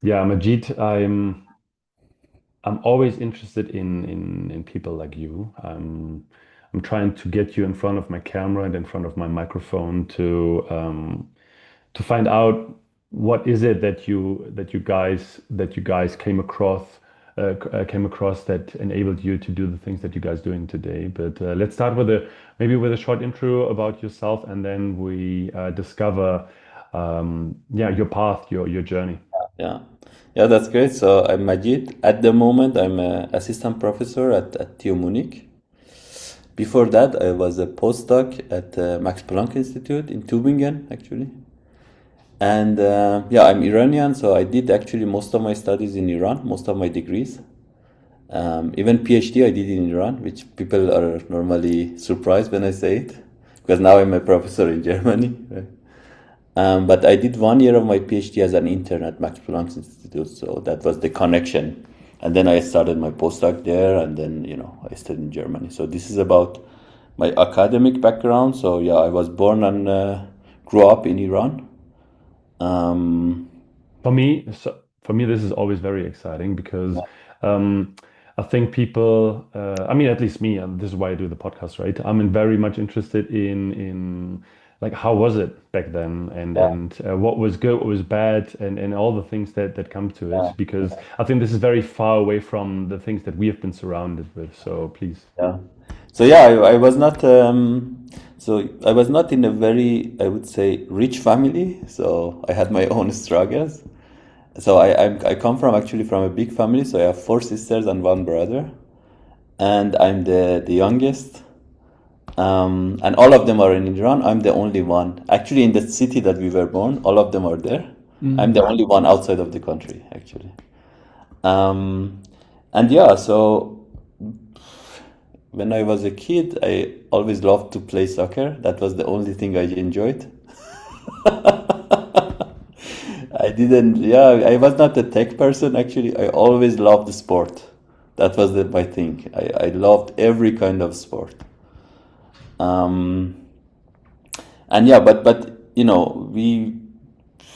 Yeah, Majid, I'm always interested in people like you. I'm trying to get you in front of my camera and in front of my microphone to find out what is it that you guys came across that enabled you to do the things that you guys doing today. But let's start with a maybe with a short intro about yourself, and then we discover yeah, your path, your journey. Yeah, yeah, that's great. So I'm Majid. At the moment, I'm an assistant professor at TU Munich. Before that, I was a postdoc at Max Planck Institute in Tübingen, actually. And yeah, I'm Iranian, so I did actually most of my studies in Iran, most of my degrees. Even PhD I did in Iran, which people are normally surprised when I say it, because now I'm a professor in Germany, right? But I did 1 year of my PhD as an intern at Max Planck Institute, so that was the connection. And then I started my postdoc there, and then I stayed in Germany. So this is about my academic background. So yeah, I was born and grew up in Iran. Um, For me, this is always very exciting because I think people, I mean, at least me, and this is why I do the podcast, right? Very much interested in like how was it back then, and what was good, what was bad, and all the things that come to it. Because I think this is very far away from the things that we have been surrounded with. So please. yeah. So yeah, I was not. So I was not in a very, I would say, rich family. So I had my own struggles. So I come from actually from a big family. So I have four sisters and one brother, and I'm the youngest. And all of them are in Iran. I'm the only one. Actually, in the city that we were born, all of them are there. I'm the only one outside of the country, actually. Um, and yeah, so when I was a kid, I always loved to play soccer. That was the only thing I enjoyed. I didn't, yeah, I was not a tech person actually. I always loved the sport. That was my thing. I loved every kind of sport. Um, and yeah, but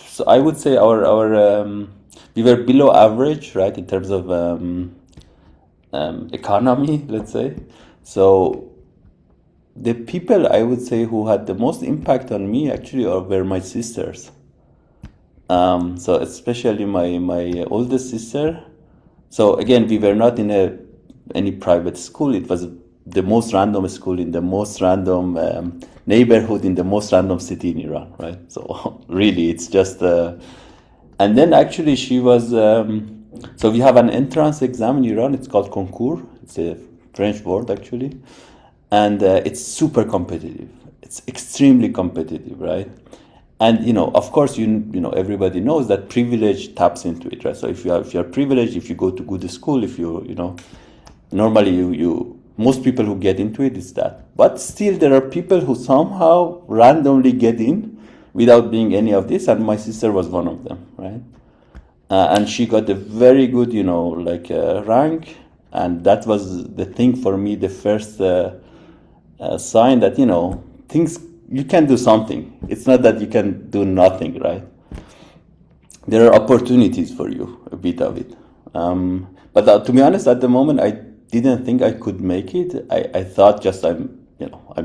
so I would say our we were below average, right, in terms of economy, let's say. So the people I would say who had the most impact on me actually were my sisters. So especially my oldest sister. So again, we were not in any private school. It was the most random school in the most random neighborhood in the most random city in Iran, right? So really, it's just. And then actually, she was. So we have an entrance exam in Iran. It's called concours. It's a French word actually, and it's super competitive. It's extremely competitive, right? And of course, everybody knows that privilege taps into it, right? So if you're privileged, if you go to good school, if normally you most people who get into it is that. But still, there are people who somehow randomly get in without being any of this, and my sister was one of them, right? And she got a very good, like rank, and that was the thing for me, the first sign that things you can do something. It's not that you can do nothing, right? There are opportunities for you, a bit of it. But to be honest, at the moment, I didn't think I could make it. I thought just I'm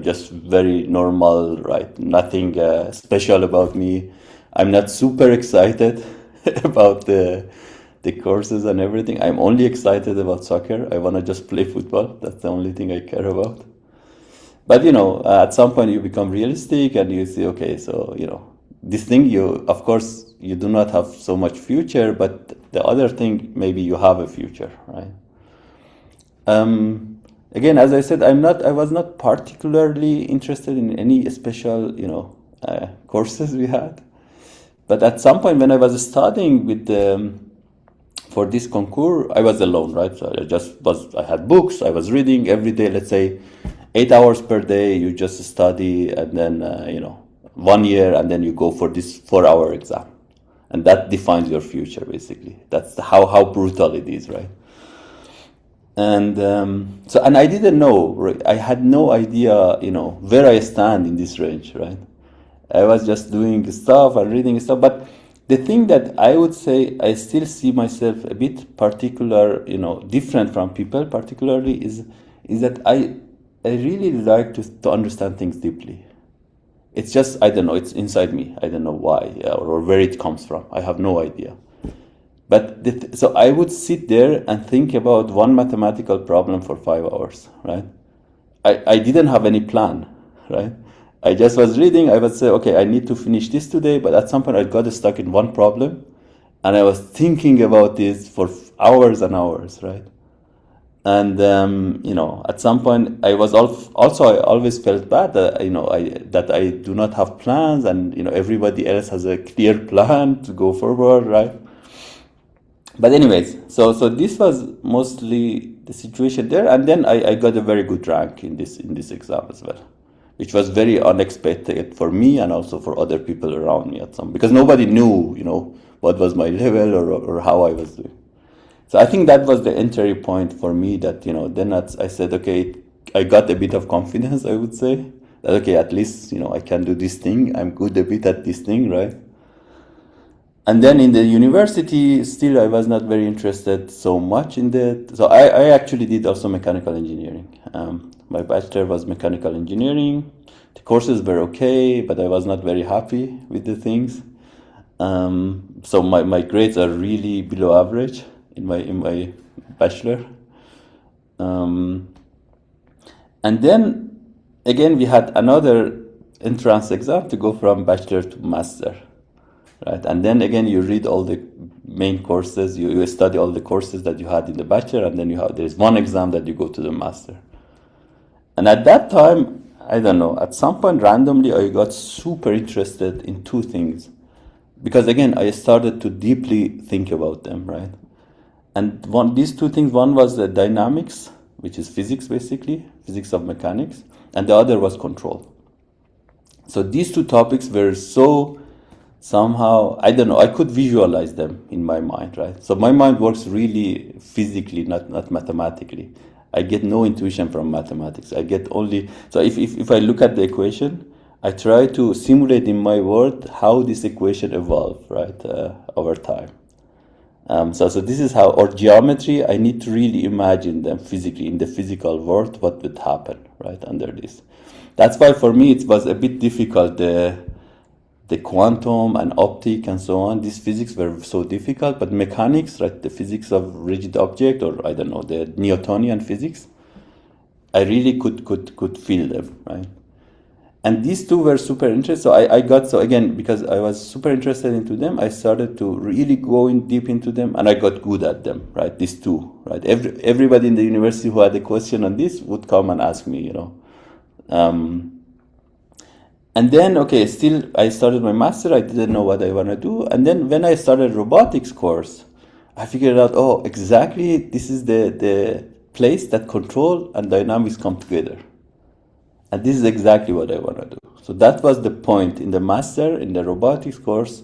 just very normal, right? Nothing special about me. I'm not super excited about the courses and everything. I'm only excited about soccer. I want to just play football. That's the only thing I care about. But at some point you become realistic and you see, okay, so this thing of course, you do not have so much future, but the other thing, maybe you have a future, right? Again, as I said, I was not particularly interested in any special, courses we had. But at some point when I was studying for this concours, I was alone, right? So I had books, I was reading every day, let's say 8 hours per day, you just study, and then, 1 year, and then you go for this 4 hour exam. And that defines your future, basically. That's how brutal it is, right? And and I didn't know, right? I had no idea, where I stand in this range, right? I was just doing stuff and reading stuff, but the thing that I would say I still see myself a bit particular, different from people, particularly is that I really like to understand things deeply. It's just, I don't know, it's inside me. I don't know why, or where it comes from. I have no idea. But so I would sit there and think about one mathematical problem for 5 hours, right? I didn't have any plan, right? I just was reading. I would say, okay, I need to finish this today. But at some point, I got stuck in one problem, and I was thinking about this for hours and hours, right? And at some point, I was also I always felt bad that that I do not have plans, and everybody else has a clear plan to go forward, right? But anyways, so this was mostly the situation there, and then I got a very good rank in this exam as well, which was very unexpected for me and also for other people around me at some, because nobody knew what was my level or how I was doing. So I think that was the entry point for me, that then I said, okay, I got a bit of confidence, I would say, that okay, at least I can do this thing, I'm good a bit at this thing, right? And then in the university, still I was not very interested so much in that. So I actually did also mechanical engineering. My bachelor was mechanical engineering. The courses were okay, but I was not very happy with the things. So my grades are really below average in my bachelor. And then again we had another entrance exam to go from bachelor to master. Right, and then again you read all the main courses, you study all the courses that you had in the bachelor, and then there's one exam that you go to the master. And at that time, I don't know, at some point randomly I got super interested in two things, because again I started to deeply think about them, right? And these two things, one was the dynamics, which is physics basically, physics of mechanics, and the other was control. So these two topics were so somehow, I don't know, I could visualize them in my mind, right? So my mind works really physically, not mathematically. I get no intuition from mathematics. I get only, so if I look at the equation, I try to simulate in my world how this equation evolved, right, over time. So this is how, or geometry, I need to really imagine them physically, in the physical world, what would happen, right, under this. That's why for me it was a bit difficult, the quantum and optic and so on, these physics were so difficult, but mechanics, right, the physics of rigid object, or I don't know, the Newtonian physics, I really could feel them, right? And these two were super interesting. So I got, so again, because I was super interested into them, I started to really go in deep into them, and I got good at them, right? These two, right? Everybody in the university who had a question on this would come and ask me, And then, okay, still I started my master. I didn't know what I want to do. And then when I started robotics course, I figured out, oh, exactly, this is the place that control and dynamics come together. And this is exactly what I want to do. So that was the point in the master, in the robotics course.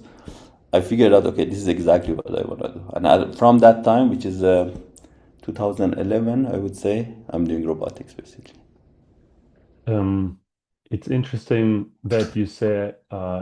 I figured out, okay, this is exactly what I want to do. And from that time, which is 2011, I would say, I'm doing robotics basically. It's interesting that you say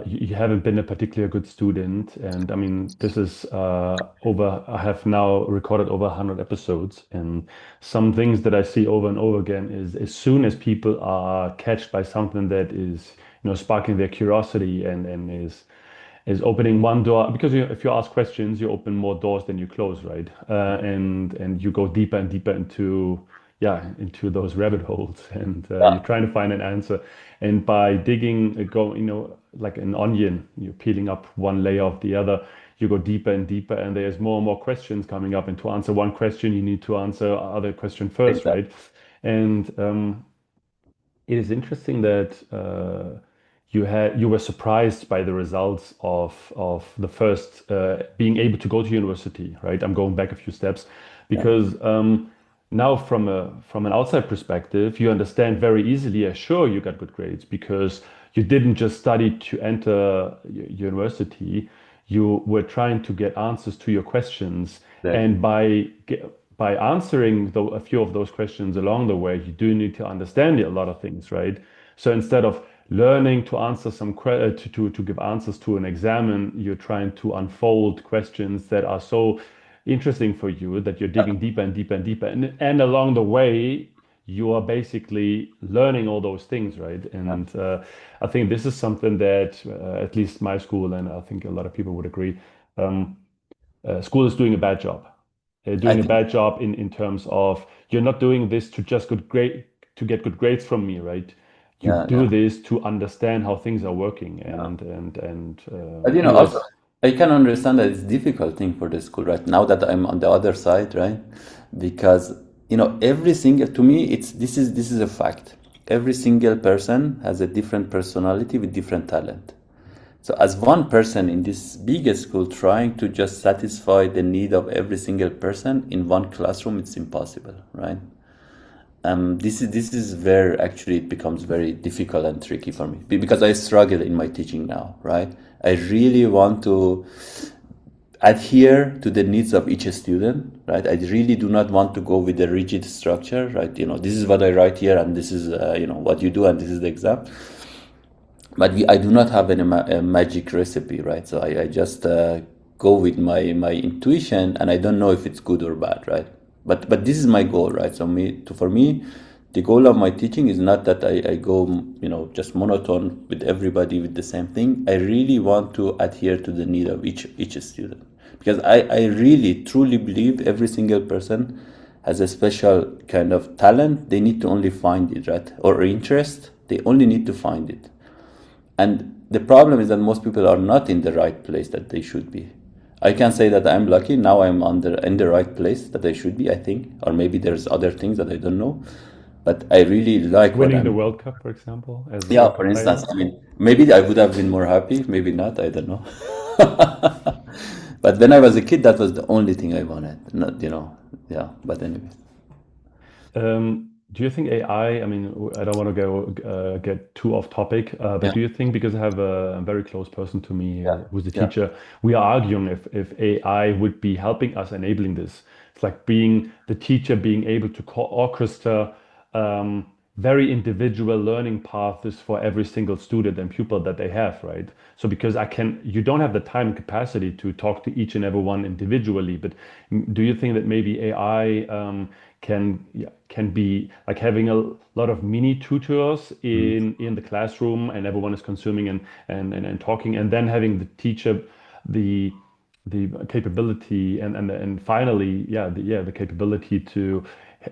you haven't been a particularly good student, and I mean this is I have now recorded over 100 episodes, and some things that I see over and over again is as soon as people are catched by something that is sparking their curiosity and is opening one door, because if you ask questions, you open more doors than you close, right? And you go deeper and deeper into those rabbit holes, and you're Yeah, trying to find an answer. And by digging, like an onion, you're peeling up one layer of the other. You go deeper and deeper, and there's more and more questions coming up. And to answer one question, you need to answer other question first, exactly. right? And it is interesting that you were surprised by the results of the first being able to go to university, right? I'm going back a few steps Yeah, because now from an outside perspective, you understand very easily. Yeah, sure, you got good grades because you didn't just study to enter university. You were trying to get answers to your questions, exactly. and by answering a few of those questions along the way, you do need to understand a lot of things, right? So instead of learning to answer to give answers to an exam, and you're trying to unfold questions that are so interesting for you that you're digging deeper and deeper and deeper, and along the way you are basically learning all those things, right? And I think this is something that at least my school, and I think a lot of people would agree, um, school is doing a bad job. They're I doing a think, bad job in terms of you're not doing this to just to get good grades from me, right? You yeah, yeah, do this to understand how things are working, yeah. and But also anyways, I can understand that it's difficult thing for the school right now that I'm on the other side, right? Because every single to me it's this is a fact. Every single person has a different personality with different talent. So as one person in this big school trying to just satisfy the need of every single person in one classroom, it's impossible, right? This is where actually it becomes very difficult and tricky for me because I struggle in my teaching now, right? I really want to adhere to the needs of each student, right? I really do not want to go with a rigid structure, right? This is what I write here, and this is what you do, and this is the exam. But I do not have a magic recipe, right? So I just go with my intuition, and I don't know if it's good or bad, right? But this is my goal, right? So for me, the goal of my teaching is not that I go just monotone with everybody with the same thing. I really want to adhere to the need of each student, because I really truly believe every single person has a special kind of talent. They need to only find it, right? Or interest. They only need to find it. And the problem is that most people are not in the right place that they should be. I can say that I'm lucky now. I'm in the right place that I should be, I think, or maybe there's other things that I don't know. But I really like what winning the I'm. World Cup, for example, as a Yeah, soccer for instance, player. I mean, maybe I would have been more happy, maybe not, I don't know. But when I was a kid, that was the only thing I wanted. Not, yeah. But anyway, Do you think AI, I mean, I don't want to go get too off topic, but yeah, do you think, because I have a very close person to me yeah, who's a yeah. teacher, we are arguing if AI would be helping us enabling this. It's like being the teacher being able to orchestra um, very individual learning paths for every single student and pupil that they have, right? So because you don't have the time and capacity to talk to each and every one individually, but do you think that maybe AI can be like having a lot of mini tutors in the classroom, and everyone is consuming and talking, and then having the teacher the the capability and finally the capability to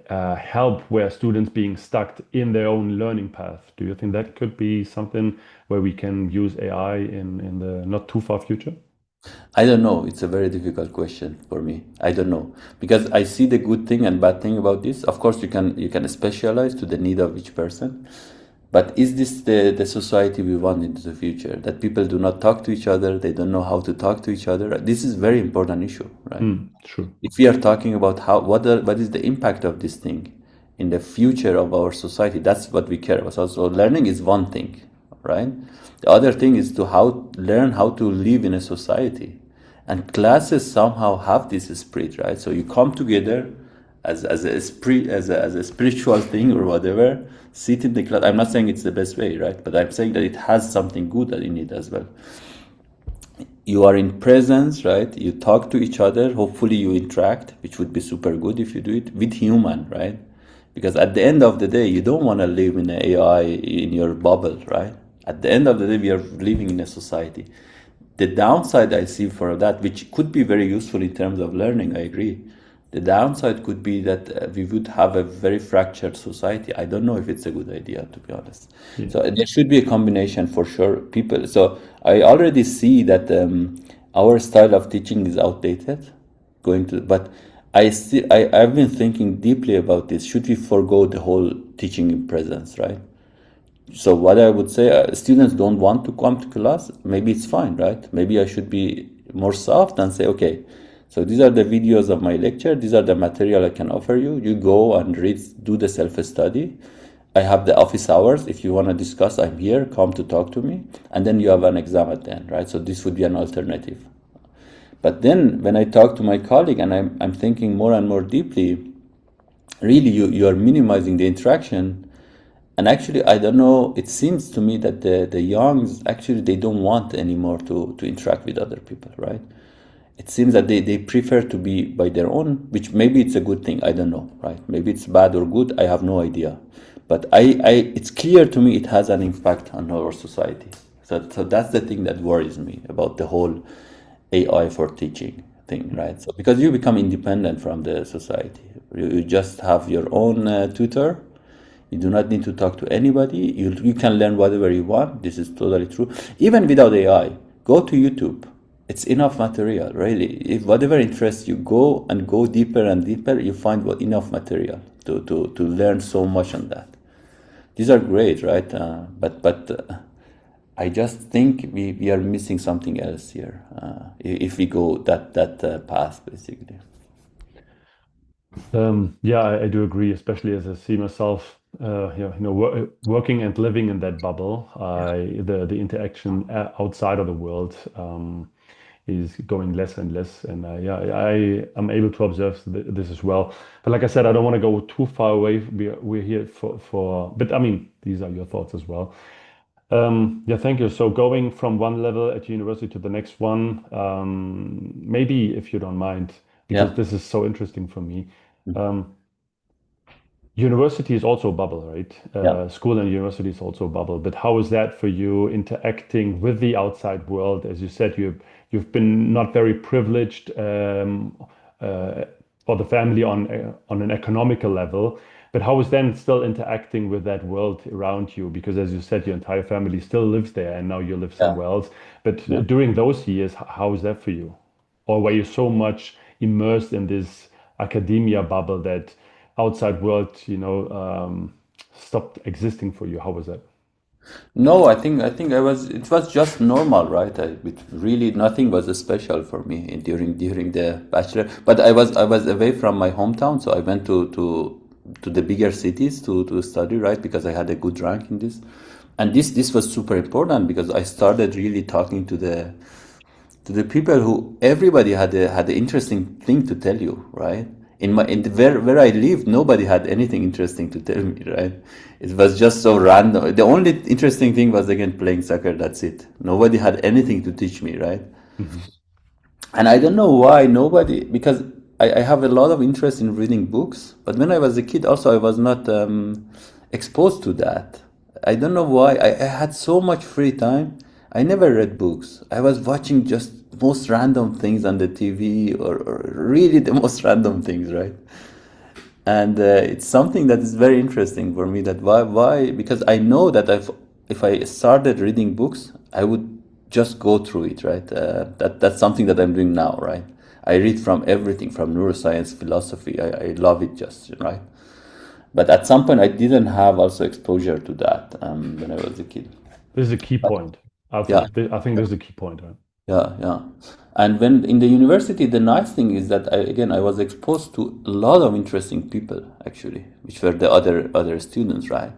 help where students being stuck in their own learning path. Do you think that could be something where we can use AI in the not too far future? I don't know. It's a very difficult question for me. I don't know because I see the good thing and bad thing about this. Of course, you can specialize to the need of each person. But is this the society we want into the future? That people do not talk to each other, they don't know how to talk to each other. This is very important issue, right? True. If we are talking about what is the impact of this thing in the future of our society, that's what we care about. So learning is one thing, right? The other thing is to learn how to live in a society, and classes somehow have this spirit, right? So you come together as a spirit, as a spiritual thing or whatever. Sit in the class. I'm not saying it's the best way, right? But I'm saying that it has something good in it as well. You are in presence, right? You talk to each other. Hopefully, you interact, which would be super good if you do it with human, right? Because at the end of the day, you don't want to live in an AI in your bubble, right? At the end of the day, we are living in a society. The downside I see for that, which could be very useful in terms of learning, I agree. The downside could be that we would have a very fractured society. I don't know if it's a good idea, to be honest. Yeah. So there should be a combination for sure. People. So I already see that our style of teaching is outdated. But I've been thinking deeply about this. Should we forego the whole teaching in presence, right? So what I would say, students don't want to come to class. Maybe it's fine, right? Maybe I should be more soft and say, okay, so these are the videos of my lecture. These are the material I can offer you. You go and read, do the self-study. I have the office hours. If you want to discuss, I'm here. Come to talk to me. And then you have an exam at the end, right? So this would be an alternative. But then when I talk to my colleague and I'm thinking more and more deeply, really you are minimizing the interaction, And actually, I don't know, it seems to me that the youngs, actually, they don't want anymore to interact with other people, right? It seems that they prefer to be by their own, which maybe it's a good thing. I don't know, right? Maybe it's bad or good. I have no idea. But it's clear to me it has an impact on our society. So that's the thing that worries me about the whole AI for teaching thing, right? So because you become independent from the society, you just have your own tutor. You do not need to talk to anybody. You can learn whatever you want. This is totally true. Even without AI, go to YouTube. It's enough material, really. If whatever interests you, go deeper and deeper. You find enough material to learn so much on that. These are great, right? But I just think we are missing something else here if we go that path, basically. Yeah, I do agree, especially as I see myself, working and living in that bubble. The interaction outside of the world is going less and less, and yeah, I am able to observe this as well. But like I said, I don't want to go too far away. We're here but I mean, these are your thoughts as well. Yeah, thank you. So going from one level at university to the next one, maybe if you don't mind, because Yeah. this is so interesting for me. Um, University is also a bubble, right? Yeah. School and university is also a bubble. But how is that for you interacting with the outside world? As you said, you've been not very privileged uh, for the family on an economical level. But how is then still interacting with that world around you? Because as you said, your entire family still lives there, and now you live Yeah. somewhere else. But Yeah. during those years, how is that for you? Or were you so much immersed in this academia bubble that outside world, stopped existing for you? How was that? No, I think I was. It was just normal, right? Really nothing was special for me during the bachelor. But I was away from my hometown, so I went to the bigger cities to study, right? Because I had a good rank in this, and this was super important because I started really talking to the people who everybody had an interesting thing to tell you, right? Where I lived, nobody had anything interesting to tell me, right? It was just so random. The only interesting thing was again playing soccer. That's it. Nobody had anything to teach me, right? Mhm. And I don't know why nobody, because I have a lot of interest in reading books, but when I was a kid, also I was not exposed to that. I don't know why. I had so much free time. I never read books. I was watching just most random things on the TV or really the most random things, right? And it's something that is very interesting for me. That why because I know that if I started reading books, I would just go through it, right? That's something that I'm doing now, right? I read from everything from neuroscience, philosophy. I love it, just right. But at some point I didn't have also exposure to that when I was a kid. This is a key But point. I yeah. think I think this is a key point, right? Yeah, yeah. And when in the university, the nice thing is that I was exposed to a lot of interesting people actually, which were the other students, right?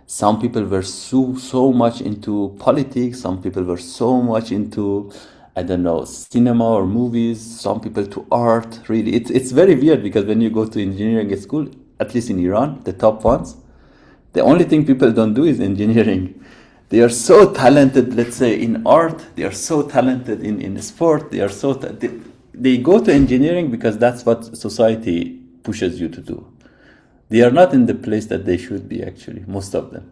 Some people were so much into politics. Some people were so much into, I don't know, cinema or movies. Some people to art. Really, it's very weird because when you go to engineering school, at least in Iran, the top ones, the only thing people don't do is engineering. They are so talented, let's say, in art. They are so talented in sport. They go to engineering because that's what society pushes you to do. They are not in the place that they should be, actually, most of them.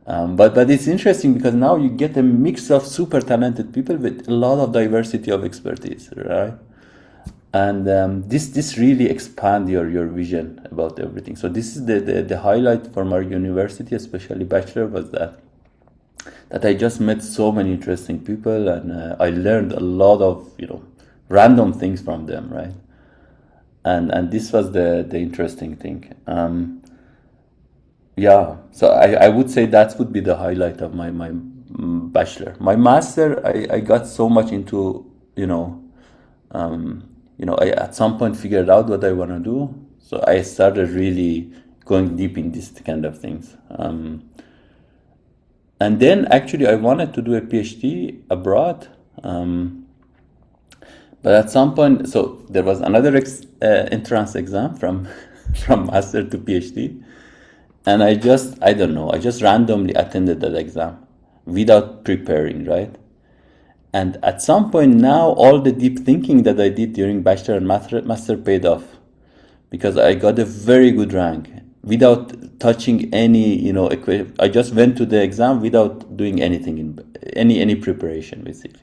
But it's interesting because now you get a mix of super talented people with a lot of diversity of expertise, right? And this really expand your vision about everything. So this is the highlight from our university, especially bachelor, was that I just met so many interesting people, and I learned a lot of random things from them, right? And this was the interesting thing. Yeah, so I would say that would be the highlight of my bachelor. My master, I got so much into I at some point figured out what I want to do, so I started really going deep in this kind of things. And then actually I wanted to do a PhD abroad. But at some point, so there was another entrance exam from from master to PhD, And I don't know, I just randomly attended that exam without preparing, right? And at some point now, all the deep thinking that I did during bachelor and master paid off, because I got a very good rank without touching any, I just went to the exam without doing anything in any preparation, basically.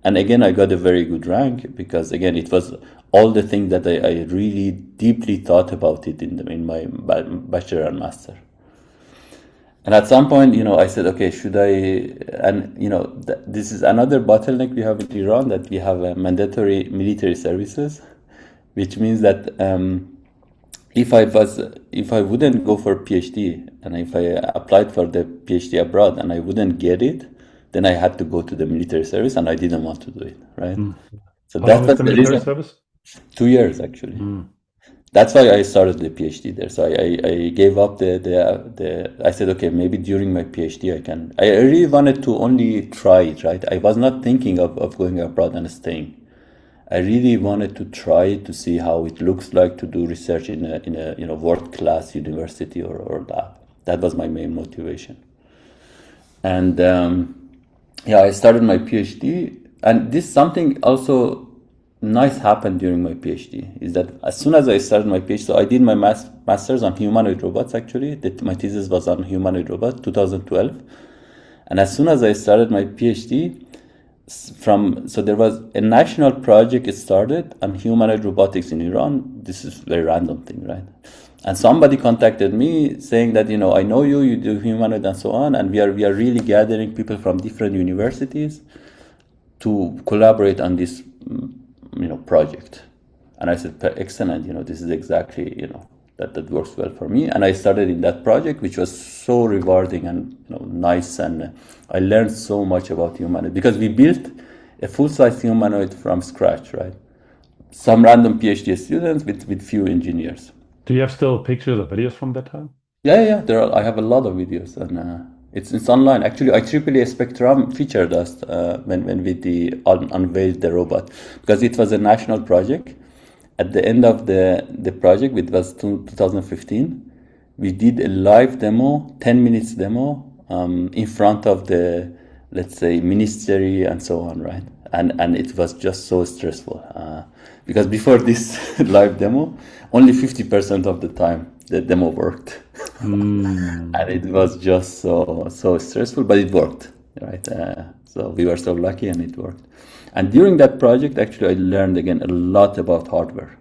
And again, I got a very good rank because again, it was all the things that I really deeply thought about it in my bachelor and master. And at some point, I said, okay, should I? And this is another bottleneck we have in Iran, that we have mandatory military services, which means that if I wouldn't go for PhD, and if I applied for the PhD abroad and I wouldn't get it, then I had to go to the military service, and I didn't want to do it, right? So How long that is was the the military reason. service? 2 years actually. That's why I started the PhD there. So I gave up I said, okay, maybe during my PhD I really wanted to only try it, right? I was not thinking of going abroad and staying. I really wanted to try to see how it looks like to do research in a world-class university or lab. That was my main motivation. And yeah, I started my PhD, and this something also nice happened during my PhD is that as soon as I started my PhD, so I did my master's on humanoid robots actually. My thesis was on humanoid robots, 2012. And as soon as I started my PhD, so there was a national project started on humanoid robotics in Iran. This is a very random thing, right? And somebody contacted me saying that, I know you do humanoid and so on, and we are really gathering people from different universities to collaborate on this project. And I said, excellent, this is exactly, that works well for me. And I started in that project, which was so rewarding and nice. And I learned so much about humanoid because we built a full-size humanoid from scratch, right? Some random PhD students with few engineers. Do you have still pictures or videos from that time? Yeah. I have a lot of videos, and it's online. Actually, IEEE Spectrum featured us when we unveiled the robot, because it was a national project. At the end of the project, it was 2015, we did a live demo, 10 minutes demo, in front of the, let's say, ministry and so on, right? And it was just so stressful because before this live demo, only 50% of the time the demo worked. And it was just so stressful, but it worked, right? So we were so lucky, and it worked. And during that project, actually, I learned again a lot about hardware,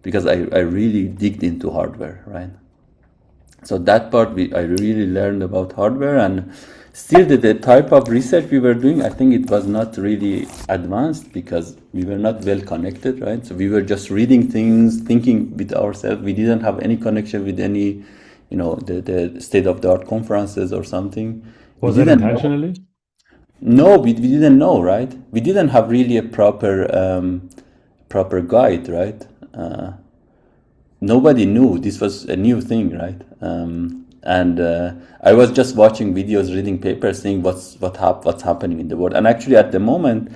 because I really digged into hardware, right? So that part, I really learned about hardware, and still the type of research we were doing, I think it was not really advanced because we were not well connected, right? So we were just reading things, thinking with ourselves. We didn't have any connection with any, the state-of-the-art conferences or something. Was We that didn't know. intentionally? No, we didn't know, right? We didn't have really a proper guide, right? Nobody knew this was a new thing, right? And I was just watching videos, reading papers, seeing what's happening in the world. And actually, at the moment,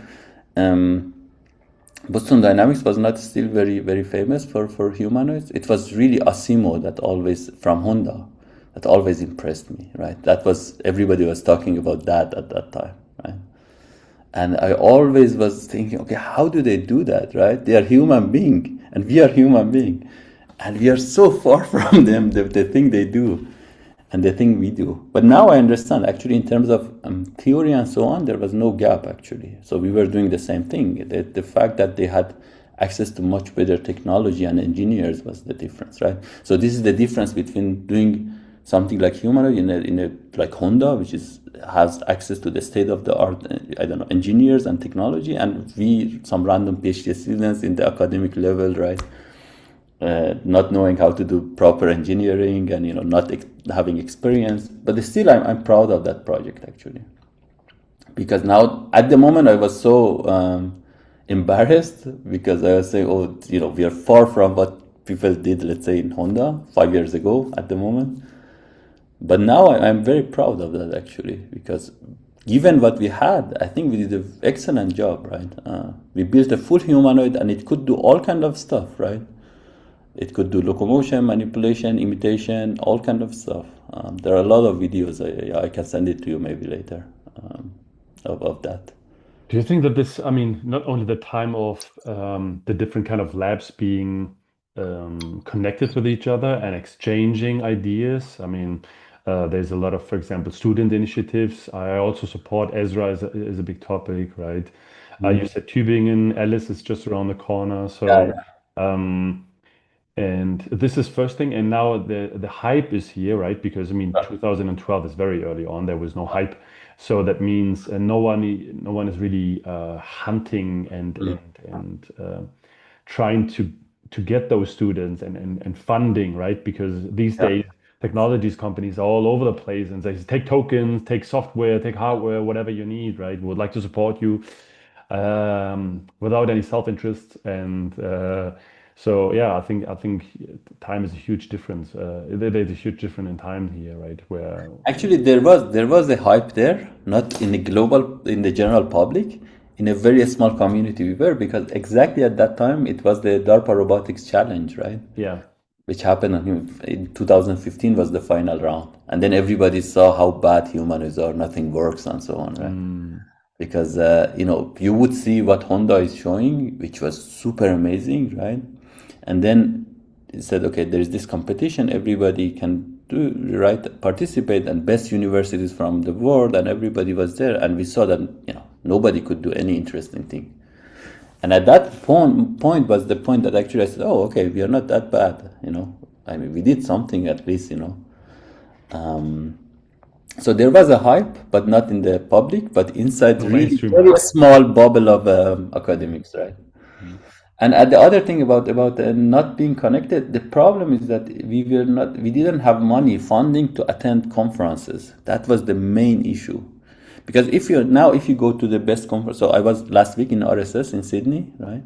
Boston Dynamics was not still very, very famous for humanoids. It was really Asimo from Honda that always impressed me, right? Everybody was talking about that at that time, right? And I always was thinking, okay, how do they do that, right? They are human being, and we are human being, and we are so far from them, the thing they do and the thing we do. But now I understand, actually, in terms of theory and so on, there was no gap, actually. So we were doing the same thing. The fact that they had access to much better technology and engineers was the difference, right? So this is the difference between doing something like humanoid in a like Honda, which has access to the state of the art, engineers and technology, and we, some random PhD students in the academic level, right? Not knowing how to do proper engineering and not having experience. But still, I'm proud of that project, actually, because now at the moment I was so embarrassed, because I was saying, oh, we are far from what people did, let's say, in Honda 5 years ago at the moment. But now I'm very proud of that, actually, because given what we had, I think we did an excellent job, right? We built a full humanoid, and it could do all kind of stuff, right? It could do locomotion, manipulation, imitation, all kind of stuff. There are a lot of videos. I can send it to you maybe later of that. Do you think that this, I mean, not only the time of the different kind of labs being connected with each other and exchanging ideas? I mean, there's a lot of, for example, student initiatives. I also support Ezra is a big topic, right? You said Tübingen, Alice is just around the corner. Yeah, So, um, and this is first thing, and now the hype is here, right? Because I mean, yeah, 2012 is very early on. There was no hype, so that means no one is really hunting and trying to get those students and funding, right? Because these yeah. days technologies companies are all over the place and they say, take tokens, take software, take hardware, whatever you need, right? Would like to support you without any self-interest. And so, yeah, I think time is a huge difference. There's a huge difference in time here, right? Where Actually, there was a hype there, not in the global, in the general public, in a very small community we were, because exactly at that time it was the DARPA Robotics Challenge, right? yeah, Which happened in 2015 was the final round, and then everybody saw how bad humanoids are, nothing works, and so on, right? mm, Because you would see what Honda is showing, which was super amazing, right? And then it said, okay, there is this competition, everybody can do right, participate, and best universities from the world, and everybody was there, and we saw that nobody could do any interesting thing. And at that point was the point that actually I said, oh, okay, we are not that bad, I mean, we did something at least. Um, so there was a hype, but not in the public, but inside no really mainstream very hype. small bubble of academics, right? Mm. And the other thing about not being connected, the problem is that we didn't have money funding to attend conferences. That was the main issue, because if you go to the best conference, so I was last week in RSS in Sydney, right,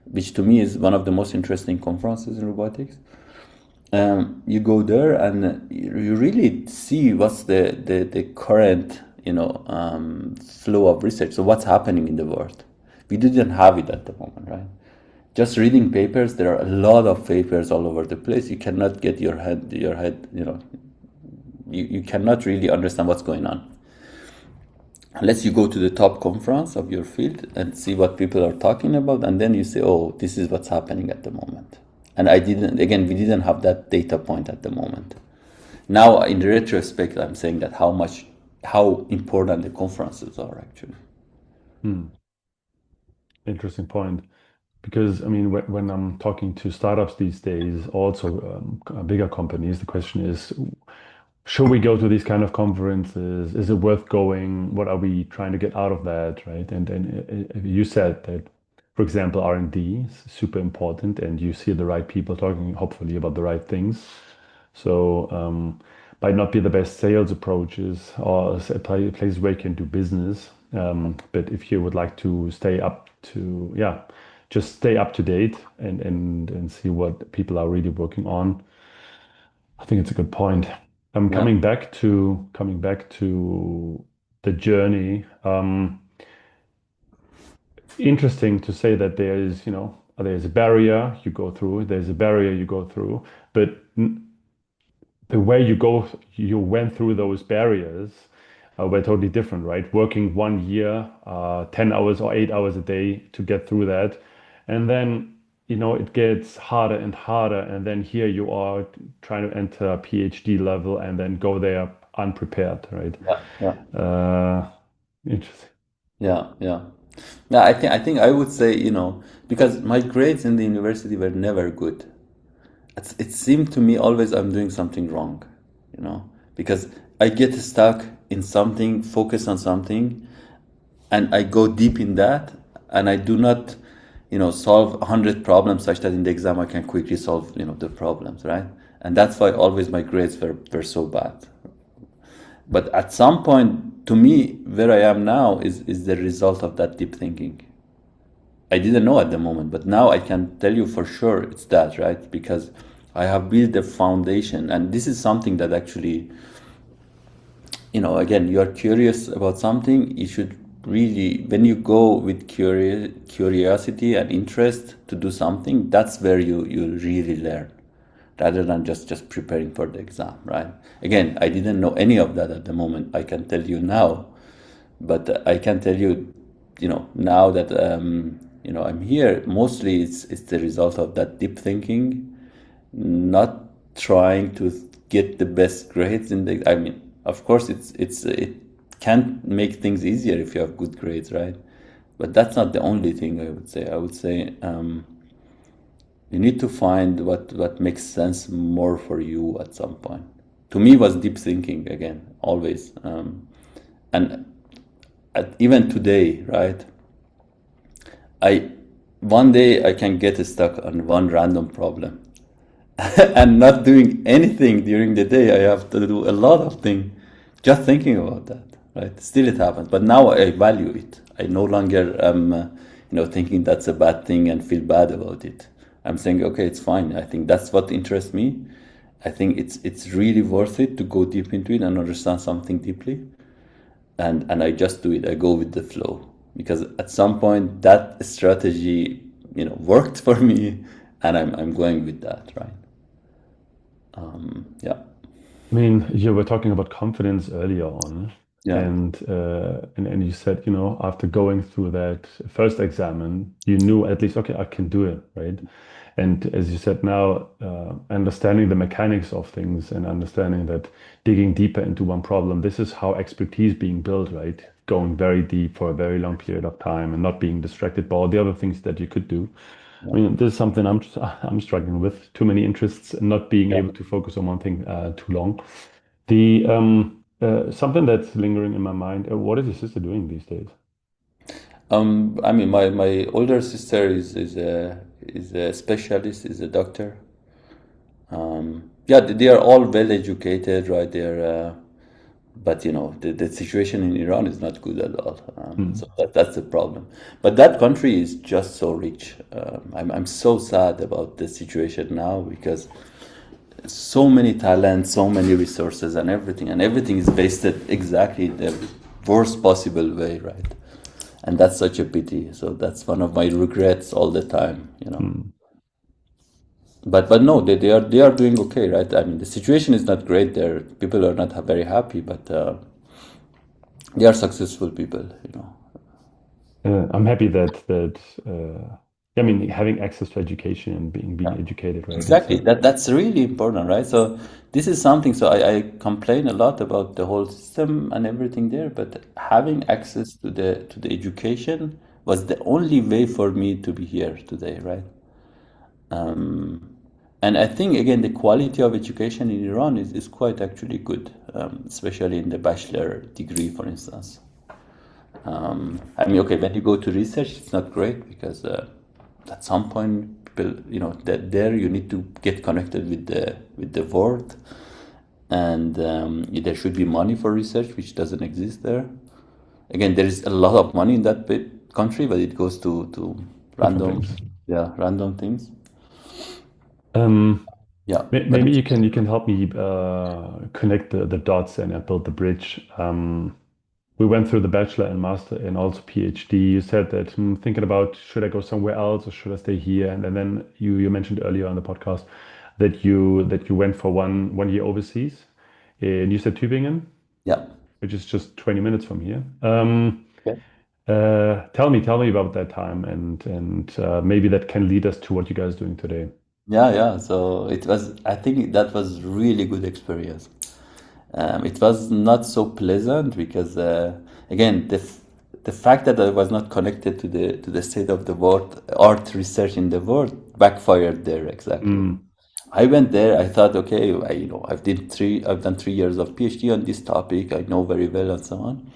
which to me is one of the most interesting conferences in robotics. You go there and you really see what's the current flow of research. So what's happening in the world? We didn't have it at the moment, right? Just reading papers, there are a lot of papers all over the place. You cannot get your head, you cannot really understand what's going on unless you go to the top conference of your field and see what people are talking about, and then you say, oh, this is what's happening at the moment. And we didn't have that data point at the moment. Now, in retrospect, I'm saying that how important the conferences are actually. Hmm. Interesting point. Because I mean, when I'm talking to startups these days, also bigger companies, the question is, should we go to these kind of conferences? Is it worth going? What are we trying to get out of that, right? And you said that, for example, R&D is super important, and you see the right people talking, hopefully, about the right things. So might not be the best sales approaches or places where you can do business. But if you would like to stay up to, yeah, just stay up to date and see what people are really working on. I think it's a good point. Yeah, Coming back to the journey. Interesting to say that there's a barrier you go through. There's a barrier you go through, but the way you went through those barriers were totally different, right? Working 1 year, 10 hours or 8 hours a day to get through that. And then, it gets harder and harder. And then here you are trying to enter a PhD level and then go there unprepared, right? yeah, yeah, Uh, Interesting. yeah, yeah. Yeah, I think I would say, because my grades in the university were never good. It seemed to me always I'm doing something wrong, because I get stuck in something, focus on something, and I go deep in that, and I do not, solve 100 problems such that in the exam I can quickly solve, the problems, right? And that's why always my grades were so bad. But at some point, to me, where I am now is the result of that deep thinking. I didn't know at the moment, but now I can tell you for sure it's that, right? Because I have built the foundation, and this is something that actually, again, you are curious about something, you should really, when you go with curiosity and interest to do something, that's where you really learn, rather than just preparing for the exam, right? Again, I didn't know any of that at the moment. I can tell you now, but I can tell you, now that I'm here. Mostly, it's the result of that deep thinking, not trying to get the best grades in the. I mean, of course, it can make things easier if you have good grades, right? But that's not the only thing I would say. I would say you need to find what makes sense more for you at some point. To me, was deep thinking again, always, and even today, right? I One day I can get stuck on one random problem, and not doing anything during the day. I have to do a lot of things just thinking about that, right? Still it happens, but now I value it. I no longer am, thinking that's a bad thing and feel bad about it. I'm saying, okay, it's fine. I think that's what interests me. I think it's really worth it to go deep into it and understand something deeply. And I just do it. I go with the flow, because at some point that strategy, worked for me, and I'm going with that, right? Yeah. I mean, you were talking about confidence earlier on, Yeah. and you said, after going through that first exam, you knew at least, okay, I can do it, right? And as you said now, understanding the mechanics of things and understanding that digging deeper into one problem, this is how expertise being built, right? Going very deep for a very long period of time and not being distracted by all the other things that you could do. I mean, this is something I'm struggling with. Too many interests and not being able to focus on one thing too long. The something that's lingering in my mind. What is your sister doing these days? I mean, my older sister is a specialist, is a doctor. Yeah, they are all well educated, right? But the situation in Iran is not good at all. So that's the problem. But that country is just so rich. I'm so sad about the situation now, because so many talents, so many resources, and everything is wasted exactly the worst possible way, right? And that's such a pity. So that's one of my regrets all the time. But no, they are doing okay, right? I mean, the situation is not great there. People are not very happy, but they are successful people. I'm happy that I mean, having access to education and being educated, right? Exactly. That's really important, right? So this is something. So I complain a lot about the whole system and everything there, but having access to the education was the only way for me to be here today, right? And I think, again, the quality of education in Iran is quite actually good, especially in the bachelor degree, for instance. I mean, okay, when you go to research, it's not great, because at some point, people, that there you need to get connected with the world, and there should be money for research, which doesn't exist there. Again, there is a lot of money in that country, but it goes to Different random, things. random things. Um, Yeah, Maybe you can help me connect the dots and build the bridge. We went through the bachelor and master and also PhD. You said that thinking about, should I go somewhere else or should I stay here? And then you mentioned earlier on the podcast that you went for one year overseas, and you said Tübingen, yeah. which is just 20 minutes from here. Okay. Tell me about that time, and maybe that can lead us to what you guys are doing today. Yeah. So I think that was really good experience. It was not so pleasant, because again, the fact that I was not connected to the state of the world, art research in the world, backfired there exactly. I went there. I thought, okay, I've done 3 years of PhD on this topic. I know very well, and so on.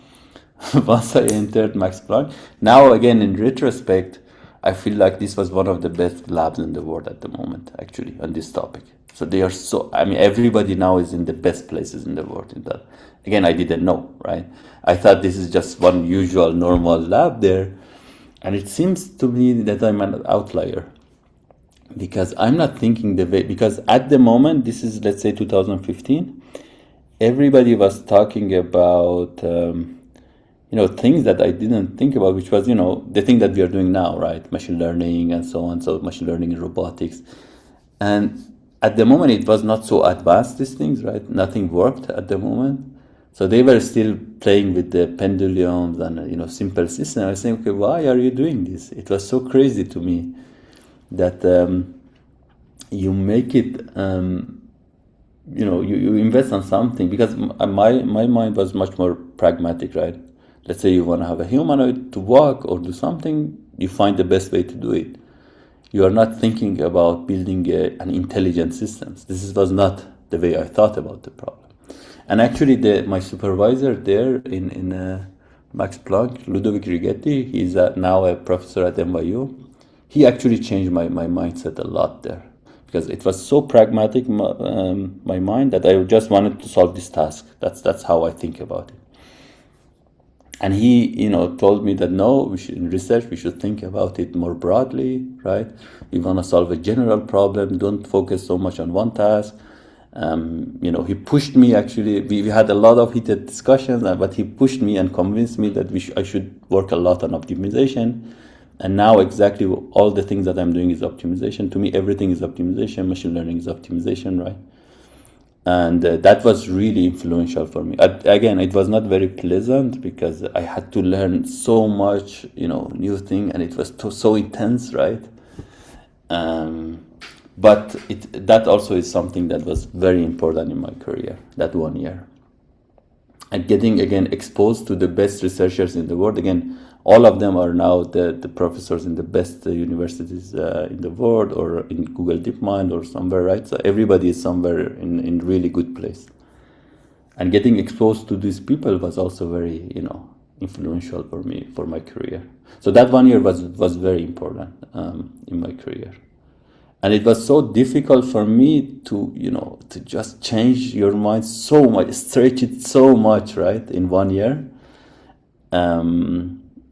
Once I entered Max Planck, now again in retrospect, I feel like this was one of the best labs in the world at the moment, actually, on this topic. So they are so. I mean, everybody now is in the best places in the world in that. Again, I didn't know, right? I thought this is just one usual normal lab there, and it seems to me that I'm an outlier, because I'm not thinking the way. Because at the moment, this is, let's say, 2015. Everybody was talking about things that I didn't think about, which was, the thing that we are doing now, right? Machine learning and so on. So machine learning and robotics. And at the moment, it was not so advanced, these things, right? Nothing worked at the moment. So they were still playing with the pendulums and, simple systems. I was saying, okay, why are you doing this? It was so crazy to me that you make it, you invest on something, because my mind was much more pragmatic, right? Let's say you want to have a humanoid to walk or do something, you find the best way to do it. You are not thinking about building an intelligent system. Was not the way I thought about the problem. And actually, my supervisor there in Max Planck, Ludovic Righetti, he's now a professor at NYU. He actually changed my mindset a lot there, because it was so pragmatic, my mind, that I just wanted to solve this task. That's how I think about it. And he, told me that no, in research we should think about it more broadly, right? We want to solve a general problem. Don't focus so much on one task. He pushed me. Actually, we had a lot of heated discussions, but he pushed me and convinced me that I should work a lot on optimization. And now exactly all the things that I'm doing is optimization. To me, everything is optimization. Machine learning is optimization, right? And that was really influential for me. Again, it was not very pleasant, because I had to learn so much, new thing, and it was so intense, right? But that also is something that was very important in my career, that 1 year. And getting, again, exposed to the best researchers in the world. Again, all of them are now the professors in the best universities in the world, or in Google DeepMind or somewhere, right? So everybody is somewhere in really good place. And getting exposed to these people was also very, influential for me, for my career. So that 1 year was very important in my career. And it was so difficult for me to just change your mind so much, stretch it so much, right, in 1 year.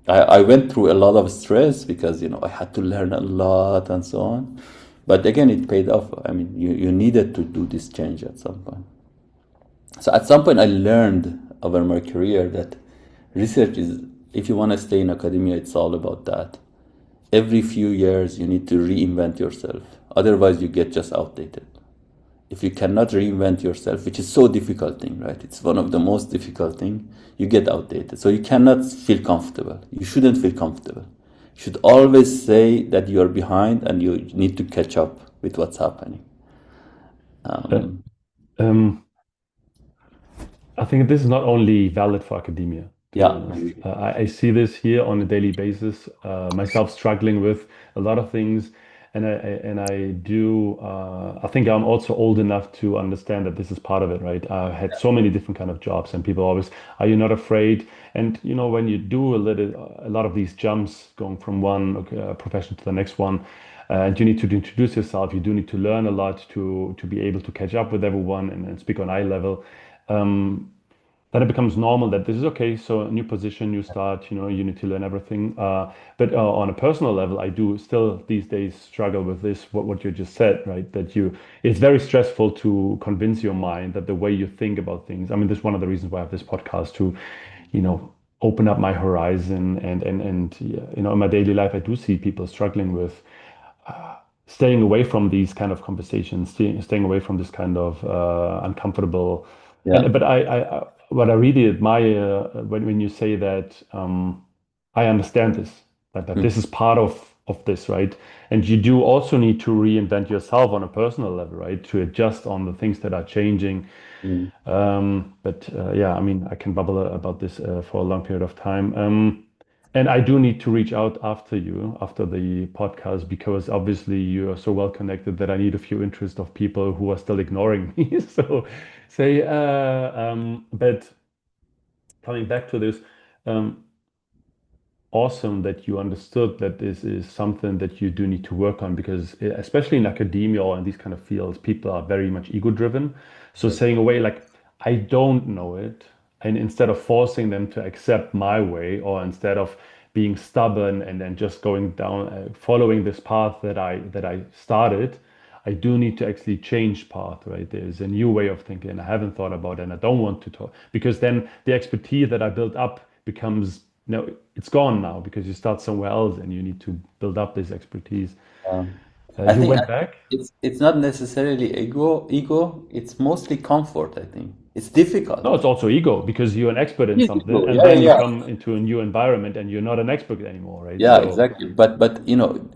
I went through a lot of stress, because I had to learn a lot and so on. But again, it paid off. I mean, you needed to do this change at some point. So at some point, I learned over my career that research is, if you want to stay in academia, it's all about that. Every few years, you need to reinvent yourself. Otherwise, you get just outdated. If you cannot reinvent yourself, which is so difficult thing, right? It's one of the most difficult thing. You get outdated. So you cannot feel comfortable. You shouldn't feel comfortable. You should always say that you're behind and you need to catch up with what's happening. Uh, um, I think this is not only valid for academia, to be Yeah. honest. I see this here on a daily basis, myself struggling with a lot of things. And I do, I think I'm also old enough to understand that this is part of it, right? I had so many different kind of jobs, and people always, are you not afraid? And when you do a lot of these jumps going from one profession to the next one, and you need to introduce yourself, you do need to learn a lot to be able to catch up with everyone and speak on eye level. Then it becomes normal that this is okay. So a new position, new start, you need to learn everything. But on a personal level, I do still these days struggle with this, what you just said, right? It's very stressful to convince your mind that the way you think about things. I mean, this is one of the reasons why I have this podcast to, open up my horizon and yeah, in my daily life, I do see people struggling with staying away from these kind of conversations, staying away from this kind of uncomfortable. Yeah. But what I really admire when you say that I understand this, that Mm, this is part of this, right? And you do also need to reinvent yourself on a personal level, right? To adjust on the things that are changing. mm, But yeah, I mean, I can bubble about this for a long period of time. And I do need to reach out after you, after the podcast, because obviously you are so well connected that I need a few interest of people who are still ignoring me. So say, but coming back to this, um, awesome that you understood that this is something that you do need to work on, because especially in academia or in these kind of fields, people are very much ego driven. So yes. saying away like, I don't know it, and instead of forcing them to accept my way, or instead of being stubborn and then just going down, following this path that I started, I do need to actually change path, right? There's a new way of thinking I haven't thought about, and I don't want to talk, because then the expertise that I built up becomes, no, it's gone now because you start somewhere else and you need to build up this expertise. Um, You went I think back? it's not necessarily ego. It's mostly comfort. I think it's No, difficult. it's also ego because you're an expert in Yes, something, ego. and Yeah, then you yeah, come into a new environment and you're not an expert anymore, right? yeah, So, exactly. But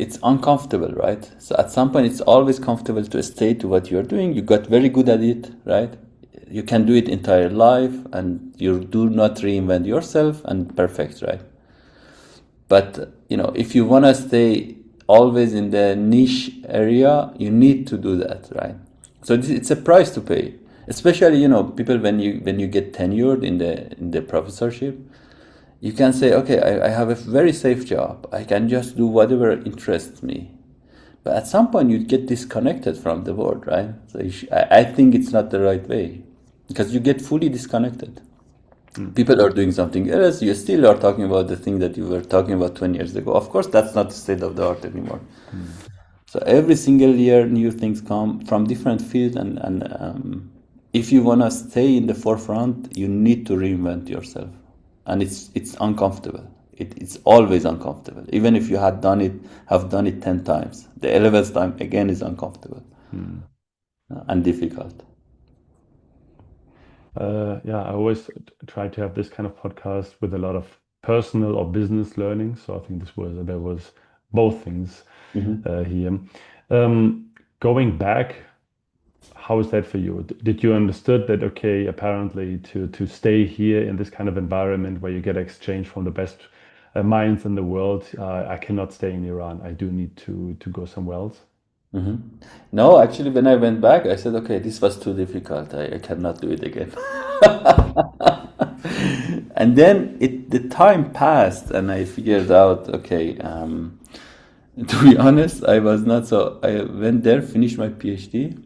it's uncomfortable, right? So at some point, it's always comfortable to stay to what you're doing. You got very good at it, right? You can do it entire life, and you do not reinvent yourself, and perfect, right? But if you want to stay always in the niche area, you need to do that, right? So it's a price to pay, especially people when you get tenured in the professorship. You can say, okay, I have a very safe job. I can just do whatever interests me. But at some point, you get disconnected from the world, right? So I think it's not the right way because you get fully disconnected. mm, People are doing something else. You still are talking about the thing that you were talking about 20 years ago. Of course, that's not the state of the art anymore. mm. So every single year, new things come from different fields, and if you want to stay in the forefront, you need to reinvent yourself, and it's uncomfortable. It's always uncomfortable, even if you have done it 10 times. The 11th time again is uncomfortable Mm. and difficult. Yeah, I always try to have this kind of podcast with a lot of personal or business learning. So I think there was both things Mhm. here. Going back, how is that for you? Did you understood that, okay, apparently to stay here in this kind of environment where you get exchange from the best minds in the world, I cannot stay in Iran. I do need to go somewhere else. No, actually, when I went back, I said, okay, this was too difficult. I cannot do it again. And then the time passed, and I figured out, okay, to be honest, I was not so. I went there, finished my PhD,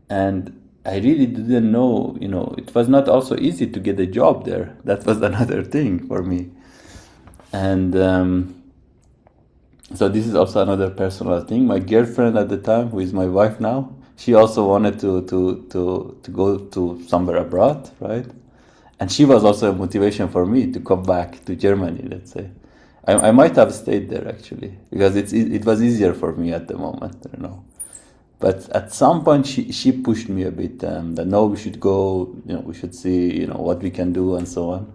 and I really didn't know. It was not also easy to get a job there. That was another thing for me, and so this is also another personal thing. My girlfriend at the time, who is my wife now, she also wanted to go to somewhere abroad, right? And she was also a motivation for me to come back to Germany, let's say. I might have stayed there actually because it was easier for me at the moment. But at some point, she pushed me a bit that no, we should go, we should see, what we can do and so on.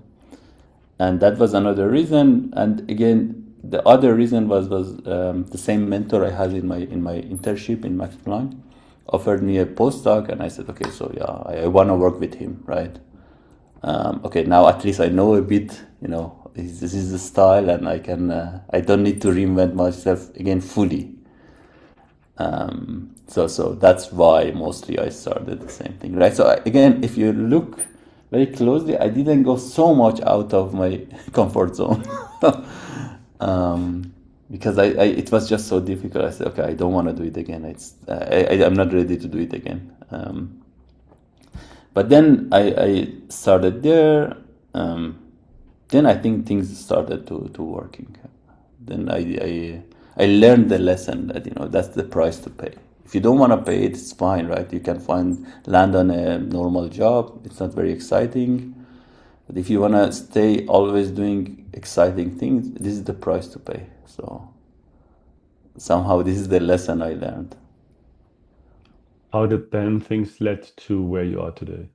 And that was another reason. And again, the other reason was the same mentor I had in my internship in Max Planck offered me a postdoc, and I said, okay, so yeah, I want to work with him, right? Okay, now at least I know a bit, this is the style, and I don't need to reinvent myself again fully. So that's why mostly I started the same thing, right? So again, if you look very closely, I didn't go so much out of my comfort zone. Because it was just so difficult. I said, okay, I don't want to do it again. I'm not ready to do it again. But then I started there. Then I think things started to working. Then I learned the lesson that that's the price to pay. If you don't want to pay it, it's fine, right? You can land on a normal job. It's not very exciting. But if you want to stay always doing exciting things, this is the price to pay. So somehow this is the lesson I learned. How did then things led to where you are today?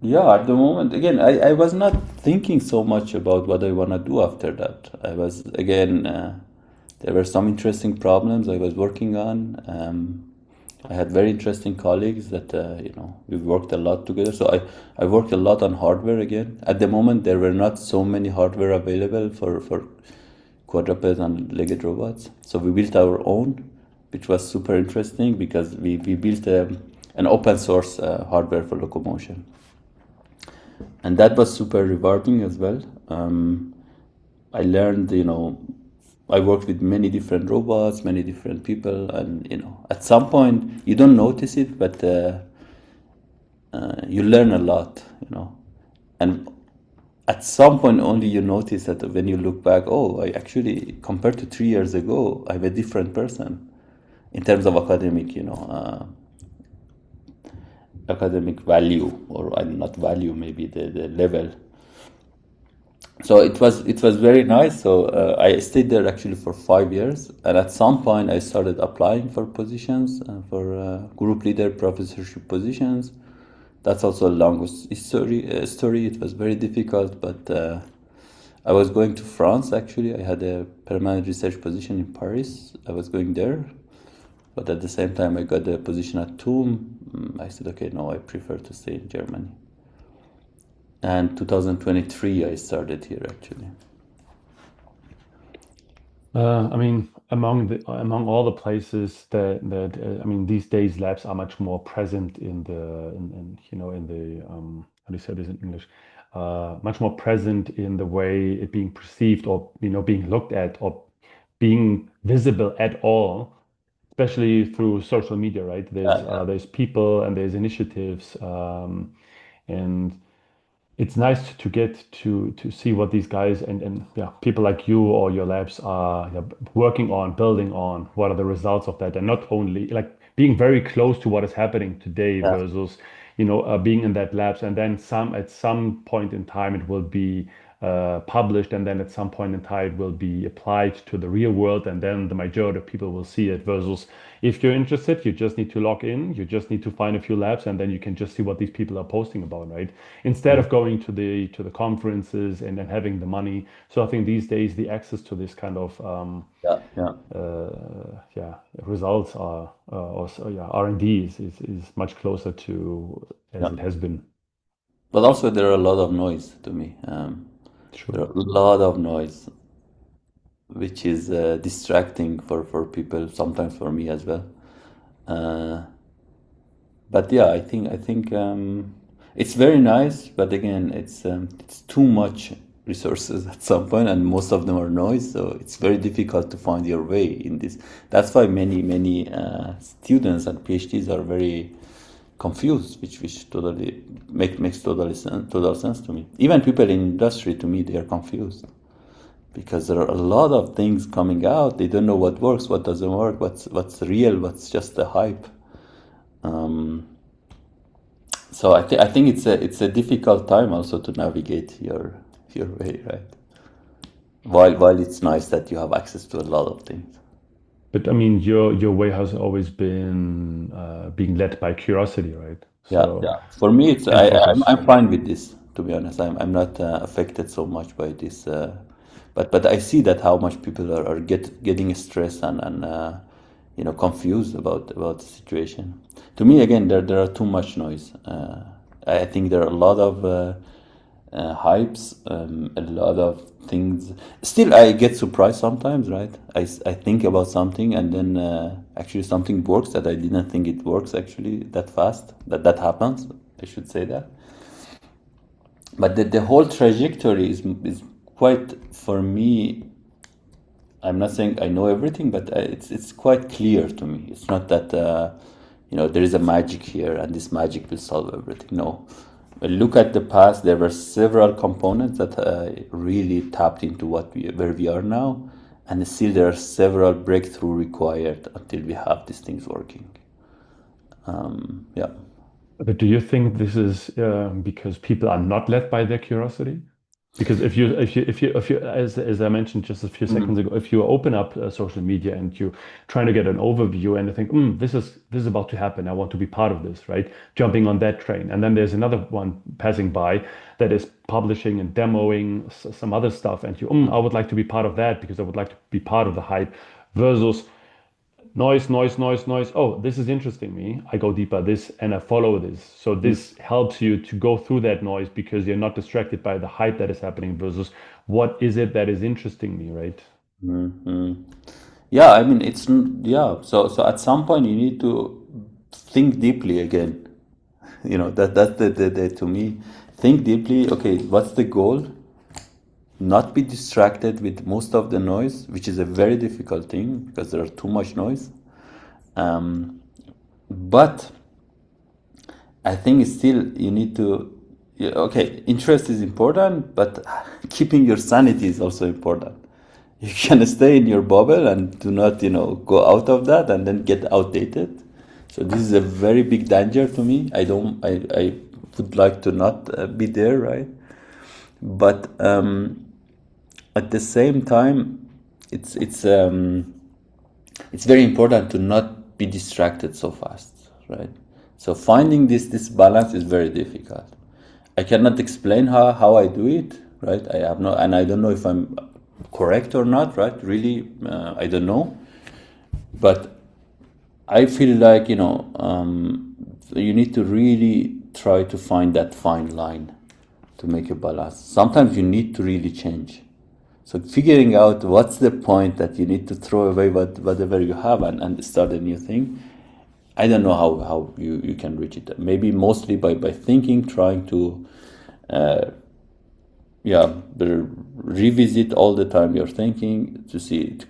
Yeah, at the moment, again, I was not thinking so much about what I want to do after that. I was, again, there were some interesting problems I was working on. I had very interesting colleagues that, we worked a lot together. So I worked a lot on hardware again. At the moment, there were not so many hardware available for quadrupeds and legged robots. So we built our own, which was super interesting because we built an open source hardware for locomotion. And that was super rewarding as well. I learned, I worked with many different robots, many different people, and at some point you don't notice it, but you learn a lot. And at some point only you notice that when you look back, oh, I actually, compared to 3 years ago, I'm a different person in terms of academic. academic value, or not value, maybe the level. So it was very nice. So I stayed there actually for 5 years, and at some point I started applying for positions, for group leader professorship positions. That's also a long story. It was very difficult, but I was going to France actually. I had a permanent research position in Paris. I was going there, but at the same time I got a position at TUM. I said, okay, no, I prefer to stay in Germany. And 2023 I started here actually. I mean, among all the places that I mean, these days labs are much more present in in the how do you say this in English? Much more present in the way it being perceived or being looked at or being visible at all, especially through social media, right? Yeah, There's people and there's initiatives, and it's nice to get to see what these guys and yeah, people like you or your labs are, working on, building on. What are the results of that? And not only like being very close to what is happening today yeah, versus being in that labs, and then at some point in time it will be published, and then at some point in time it will be applied to the real world, and then the majority of people will see it. Versus if you're interested, you just need to log in, you just need to find a few labs, and then you can just see what these people are posting about, right? Instead of going to the conferences and then having the money. So I think these days the access to this kind of yeah, yeah, yeah, results are also, yeah, R&D is much closer to as yeah. it has been. But also there are a lot of noise to me. There Sure. are a lot of noise, which is distracting for people, sometimes for me as well. Uh, but yeah, I think it's very nice, but again, it's too much resources at some point, and most of them are noise, so it's very difficult to find your way in this. That's why many students and PhDs are very confused, which totally makes total sense to me. Even people in industry, to me, they are confused because there are a lot of things coming out. They don't know what works, what doesn't work, what's real, what's just the hype. Um, so I think it's a difficult time also to navigate your way, right? While it's nice that you have access to a lot of things. But I mean, your way has always been being led by curiosity, right? Yeah, So yeah. For me, it's and I'm focus. fine with this. To be honest, I'm not affected so much by this. But I see that how much people are getting stressed and confused about the situation. To me, again, there are too much noise. I think there are a lot of hypes, a lot of things. Still, I get surprised sometimes, right? I think about something and then actually something works that I didn't think it works actually that fast. That happens. I should say that. But the whole trajectory is quite, for me, I'm not saying I know everything, but it's quite clear to me. It's not that there is a magic here and this magic will solve everything. No, look at the past. There were several components that really tapped into where we are now, and still there are several breakthrough required until we have these things working. Yeah. But do you think this is because people are not led by their curiosity? Because if you as I mentioned just a few seconds ago, if you open up social media and you're trying to get an overview and you think, this is about to happen, I want to be part of this, right? Jumping on that train, and then there's another one passing by that is publishing and demoing some other stuff, and I would like to be part of that because I would like to be part of the hype, versus noise, noise, noise, noise. Oh, this is interesting me. I go deeper this and I follow this. So this helps you to go through that noise because you're not distracted by the hype that is happening versus what is it that is interesting me, right? Mm-hmm. Yeah, I mean yeah. So at some point you need to think deeply again. That's the to me, think deeply. Okay, what's the goal? Not be distracted with most of the noise, which is a very difficult thing because there are too much noise. But I think still you need to. Yeah, okay, interest is important, but keeping your sanity is also important. You can stay in your bubble and do not, go out of that and then get outdated. So this is a very big danger to me. I would like to not be there, right? But at the same time, it's very important to not be distracted so fast, right? So finding this balance is very difficult. I cannot explain how I do it, right? I have no, and I don't know if I'm correct or not, right? Really, I don't know. But I feel like, you need to really try to find that fine line to make a balance. Sometimes you need to really change. So figuring out what's the point that you need to throw away whatever you have and start a new thing, I don't know how you can reach it. Maybe mostly by thinking, trying to revisit all the time your thinking, to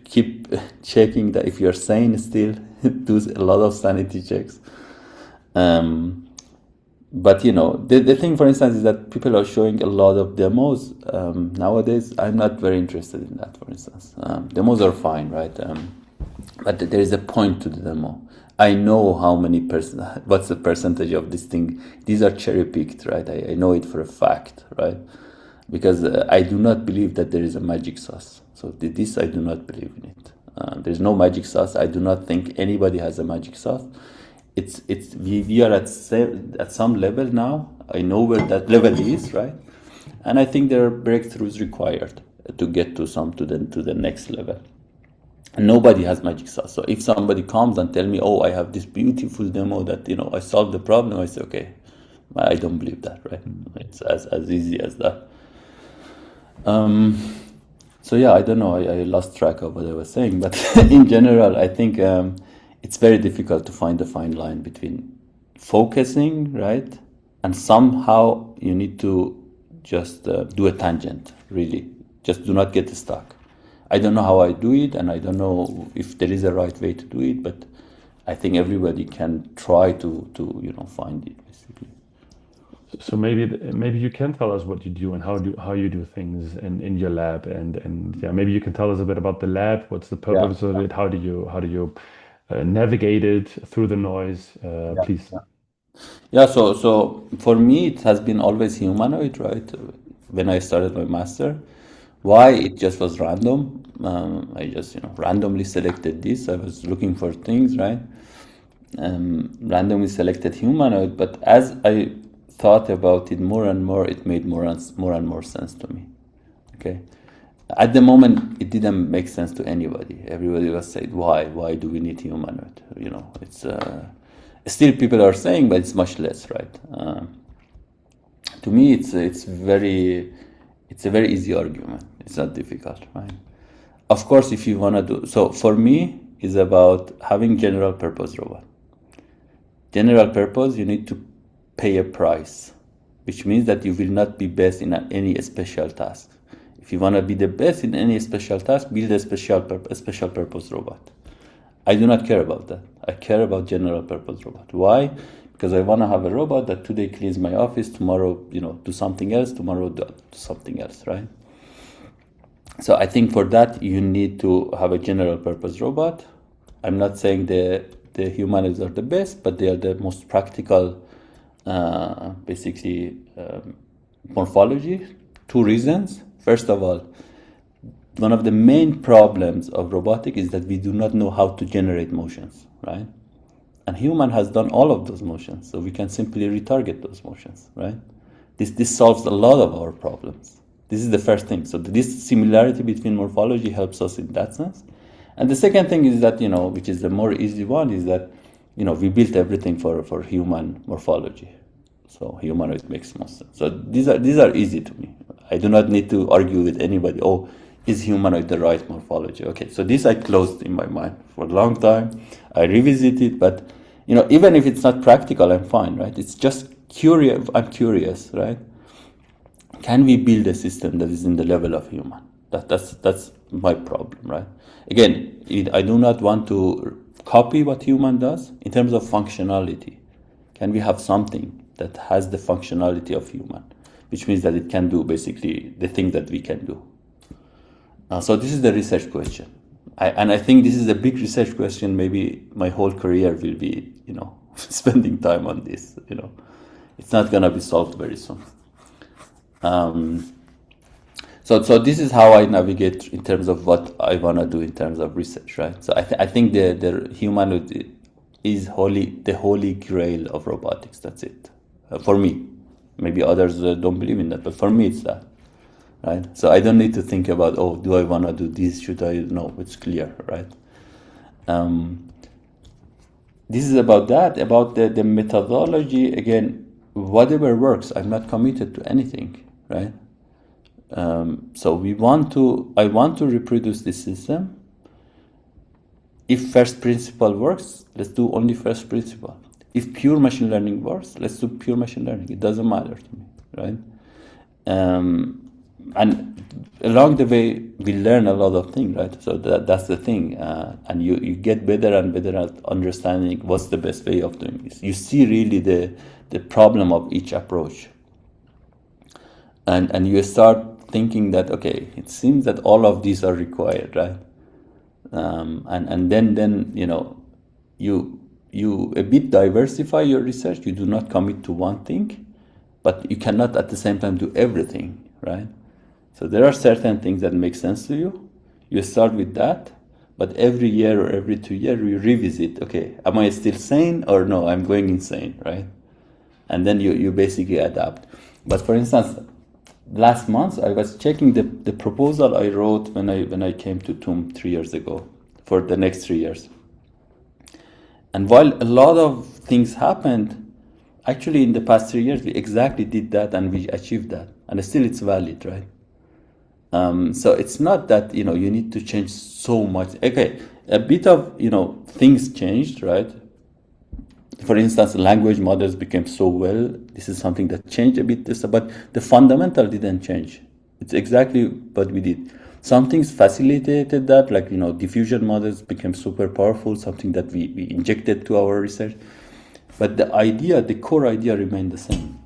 keep checking that if you're sane still, do a lot of sanity checks. But the thing, for instance, is that people are showing a lot of demos nowadays. I'm not very interested in that, for instance. Demos are fine, right? But there is a point to the demo. I know what's the percentage of this thing. These are cherry picked, right? I know it for a fact, right? Because I do not believe that there is a magic sauce. So this, I do not believe in it. There's no magic sauce. I do not think anybody has a magic sauce. We are at some level now. I know where that level is, right? And I think there are breakthroughs required to get to the next level. And nobody has magic sauce. So if somebody comes and tell me, oh, I have this beautiful demo that I solved the problem, I say, okay, I don't believe that, right? It's as easy as that. So yeah, I don't know. I lost track of what I was saying, but in general, I think it's very difficult to find the fine line between focusing, right, and somehow you need to just do a tangent. Really, just do not get stuck. I don't know how I do it, and I don't know if there is a right way to do it, but I think everybody can try to find it, basically. So maybe you can tell us what you do and how you do things in your lab, and yeah, maybe you can tell us a bit about the lab. What's the purpose of it? How do you navigate it through the noise? Please. Yeah. So for me, it has been always humanoid, right? When I started my master. Why? It just was random. I just randomly selected this. I was looking for things, right? Randomly selected humanoid, but as I thought about it more and more, it made more and more sense to me. Okay. At the moment, it didn't make sense to anybody. Everybody was saying, why do we need humanoid? It's still people are saying, but it's much less, right? To me, it's a very easy argument. It's not difficult, right? Of course, if you want to do so, for me, is about having general purpose robot. General purpose, you need to pay a price, which means that you will not be best in any special task. If you want to be the best in any special task, build a special purpose robot. I do not care about that. I care about general purpose robot. Why? Because I want to have a robot that today cleans my office, tomorrow, do something else, tomorrow do something else, right? So I think for that, you need to have a general purpose robot. I'm not saying the humanoids are the best, but they are the most practical, morphology. 2 reasons. First of all, one of the main problems of robotic is that we do not know how to generate motions, right? And human has done all of those motions, so we can simply retarget those motions, right? This solves a lot of our problems. This is the first thing. So this similarity between morphology helps us in that sense. And the second thing is that, which is the more easy one, is that, we built everything for human morphology. So humanoid makes most sense. So these are easy to me. I do not need to argue with anybody. Oh, is humanoid the right morphology? Okay, so this I closed in my mind for a long time. I revisit it, but even if it's not practical, I'm fine, right? It's just curious. I'm curious, right? Can we build a system that is in the level of human? That's my problem, right? Again, I do not want to copy what human does in terms of functionality. Can we have something that has the functionality of human, which means that it can do basically the thing that we can do? So this is the research question. And I think this is a big research question. Maybe my whole career will be, spending time on this. It's not gonna be solved very soon. So this is how I navigate in terms of what I wanna do in terms of research, right? So I think the humanoid is the holy grail of robotics. That's it, for me. Maybe others don't believe in that, but for me it's that. Right? So I don't need to think about, do I want to do this? Should I? No, it's clear, right? This is about that, about the methodology. Again, whatever works, I'm not committed to anything, right? So I want to reproduce this system. If first principle works, let's do only first principle. If pure machine learning works, let's do pure machine learning. It doesn't matter to me, right? And along the way, we learn a lot of things, right? So that's the thing. And you get better and better at understanding what's the best way of doing this. You see really the problem of each approach. And you start thinking that, okay, it seems that all of these are required, right? And then you a bit diversify your research. You do not commit to one thing, but you cannot at the same time do everything, right? So there are certain things that make sense to you. You start with that, but every year or every 2 years you revisit. Okay, am I still sane or no? I'm going insane, right? And then you basically adapt. But for instance, last month I was checking the proposal I wrote when I came to TUM 3 years ago for the next 3 years. And while a lot of things happened, actually in the past 3 years we exactly did that and we achieved that, and still it's valid, right? So it's not that you need to change so much. Okay, a bit of things changed, right? For instance, language models became so well. This is something that changed a bit. But the fundamental didn't change. It's exactly what we did. Some things facilitated that, like diffusion models became super powerful. Something that we injected to our research. But the core idea remained the same.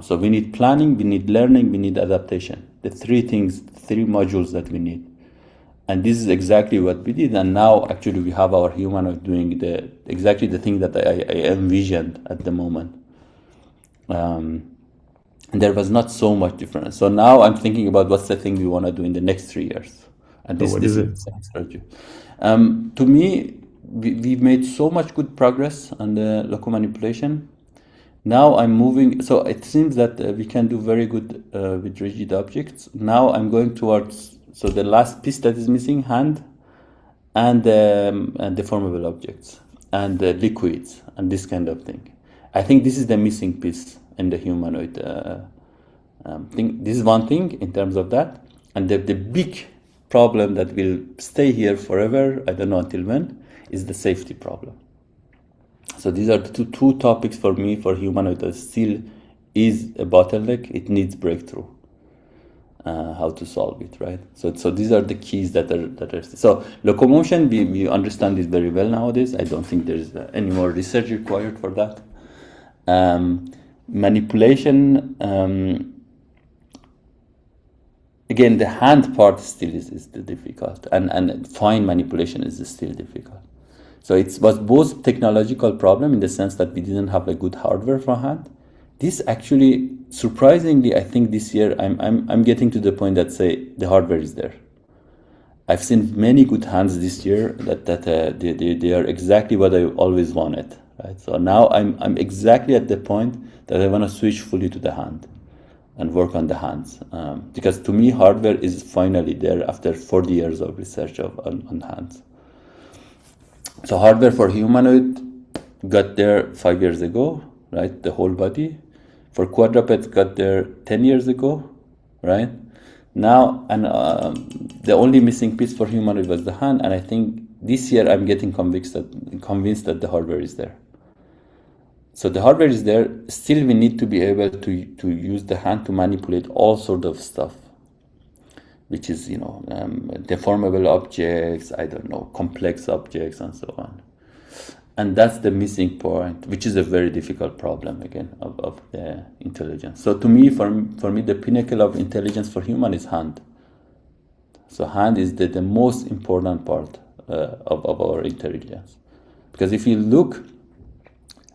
So we need planning, we need learning, we need adaptation. The three modules that we need. And this is exactly what we did. And now actually we have our humanoid doing exactly the thing that I envisioned at the moment. There was not so much difference. So now I'm thinking about what's the thing we want to do in the next 3 years. And this is the strategy. To me, we've made so much good progress on the local manipulation. Now I'm moving, so it seems that we can do very good with rigid objects. Now I'm going towards, so the last piece that is missing, hand and deformable objects and liquids and this kind of thing. I think this is the missing piece in the humanoid thing. This is one thing in terms of that. And the big problem that will stay here forever, I don't know until when, is the safety problem. So these are the two topics for me for humanoid that still is a bottleneck. It needs breakthrough. How to solve it, right? So these are the keys that are. So locomotion, we understand this very well nowadays. I don't think there's any more research required for that. Manipulation, again, the hand part still is the difficult, and fine manipulation is still difficult. So it was both technological problem in the sense that we didn't have a good hardware for hand. This actually, surprisingly, I think this year I'm getting to the point that say the hardware is there. I've seen many good hands this year that they are exactly what I always wanted. Right? So now I'm exactly at the point that I want to switch fully to the hand and work on the hands, because to me hardware is finally there after 40 years of research on hands. So hardware for humanoid got there 5 years ago, right? The whole body. For quadrupeds got there 10 years ago, right? Now, and the only missing piece for humanoid was the hand, and I think this year I'm getting convinced that the hardware is there. So the hardware is there. Still, we need to be able to use the hand to manipulate all sort of stuff, which is, deformable objects, complex objects, and so on. And that's the missing point, which is a very difficult problem, again, of the intelligence. So to me, for me, the pinnacle of intelligence for human is hand. So hand is the most important part of our intelligence. Because if you look,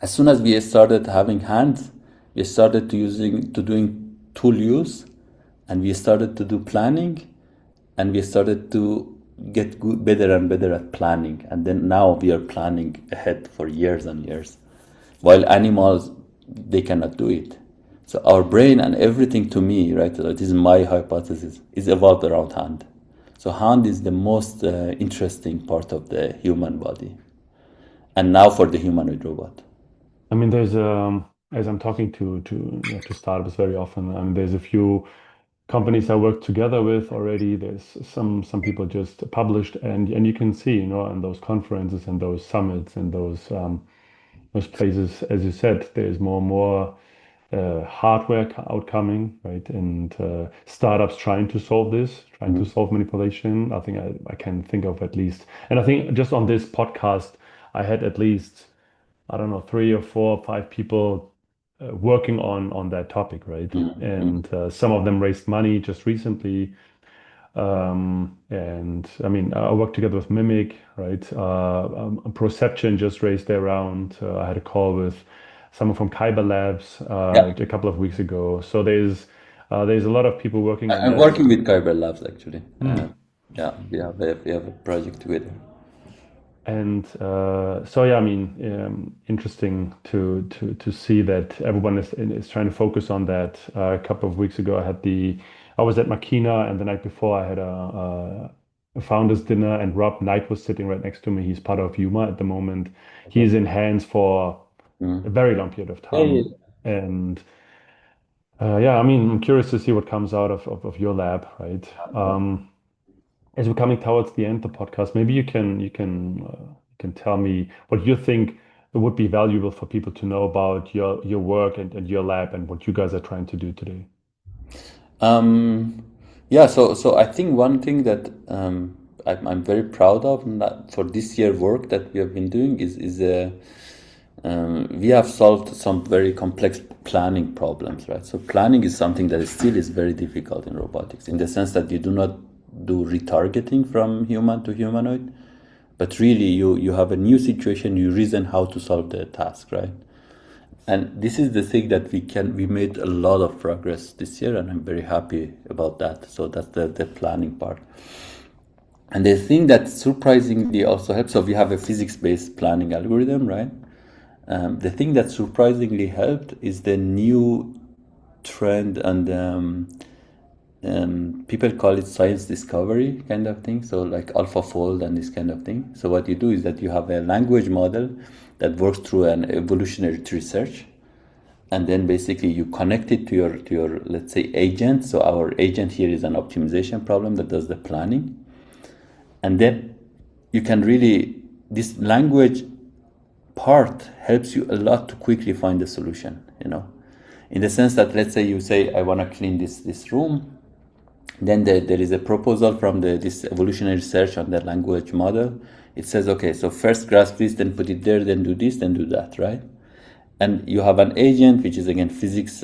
as soon as we started having hands, we started to doing tool use, and we started to do planning, and we started to get better and better at planning. And then now we are planning ahead for years and years. While animals, they cannot do it. So our brain and everything, to me, right, this is my hypothesis, is evolved around hand. So hand is the most interesting part of the human body. And now for the humanoid robot. I mean, there's as I'm talking to startups very often, there's a few companies I work together with already. There's some people just published, and you can see, in those conferences and those summits and those places, as you said, there's more and more hardware outcoming, right? And startups trying to solve this, trying to solve manipulation. I think I can think of at least, and I think just on this podcast, I had at least, I don't know, 3 or 4 or 5 people working on that topic, right? And some of them raised money just recently. And I mean, I worked together with Mimic, right? Perception just raised their round. I had a call with someone from Kyber Labs Yeah, a couple of weeks ago. So there's a lot of people working on I'm this. working with Kyber Labs actually. Hmm. Yeah, we have a project together. And so yeah, I mean, interesting to see that everyone is trying to focus on that. A couple of weeks ago, I was at Makina, and the night before I had a founders dinner, and Rob Knight was sitting right next to me. He's part of Yuma at the moment. Okay. He's in hands for a Mm. very long period of Yeah, yeah, time, and yeah, I mean, I'm curious to see what comes out of your lab, right? As we're coming towards the end of the podcast, maybe you can tell me what you think would be valuable for people to know about your work and your lab and what you guys are trying to do today. yeah. So I think one thing that I'm very proud of for this year work that we have been doing is we have solved some very complex planning problems, right? So planning is something that still is very difficult in robotics, in the sense that you do not do retargeting from human to humanoid, but really you have a new situation, you reason how to solve the task, right? And this is the thing that we made a lot of progress this year, and I'm very happy about that. So that's the planning part. And the thing that surprisingly also helps, so we have a physics-based planning algorithm, right? The thing that surprisingly helped is the new trend, and people call it science discovery kind of thing. So like AlphaFold and this kind of thing. So what you do is that you have a language model that works through an evolutionary tree search, and then basically you connect it to your let's say agent. So our agent here is an optimization problem that does the planning, and then you can really, this language part helps you a lot to quickly find the solution, in the sense that, let's say you say, I want to clean this room, then there is a proposal from this evolutionary research on the language model. It says, okay, so first grasp this, then put it there, then do this, then do that, right? And you have an agent, which is again physics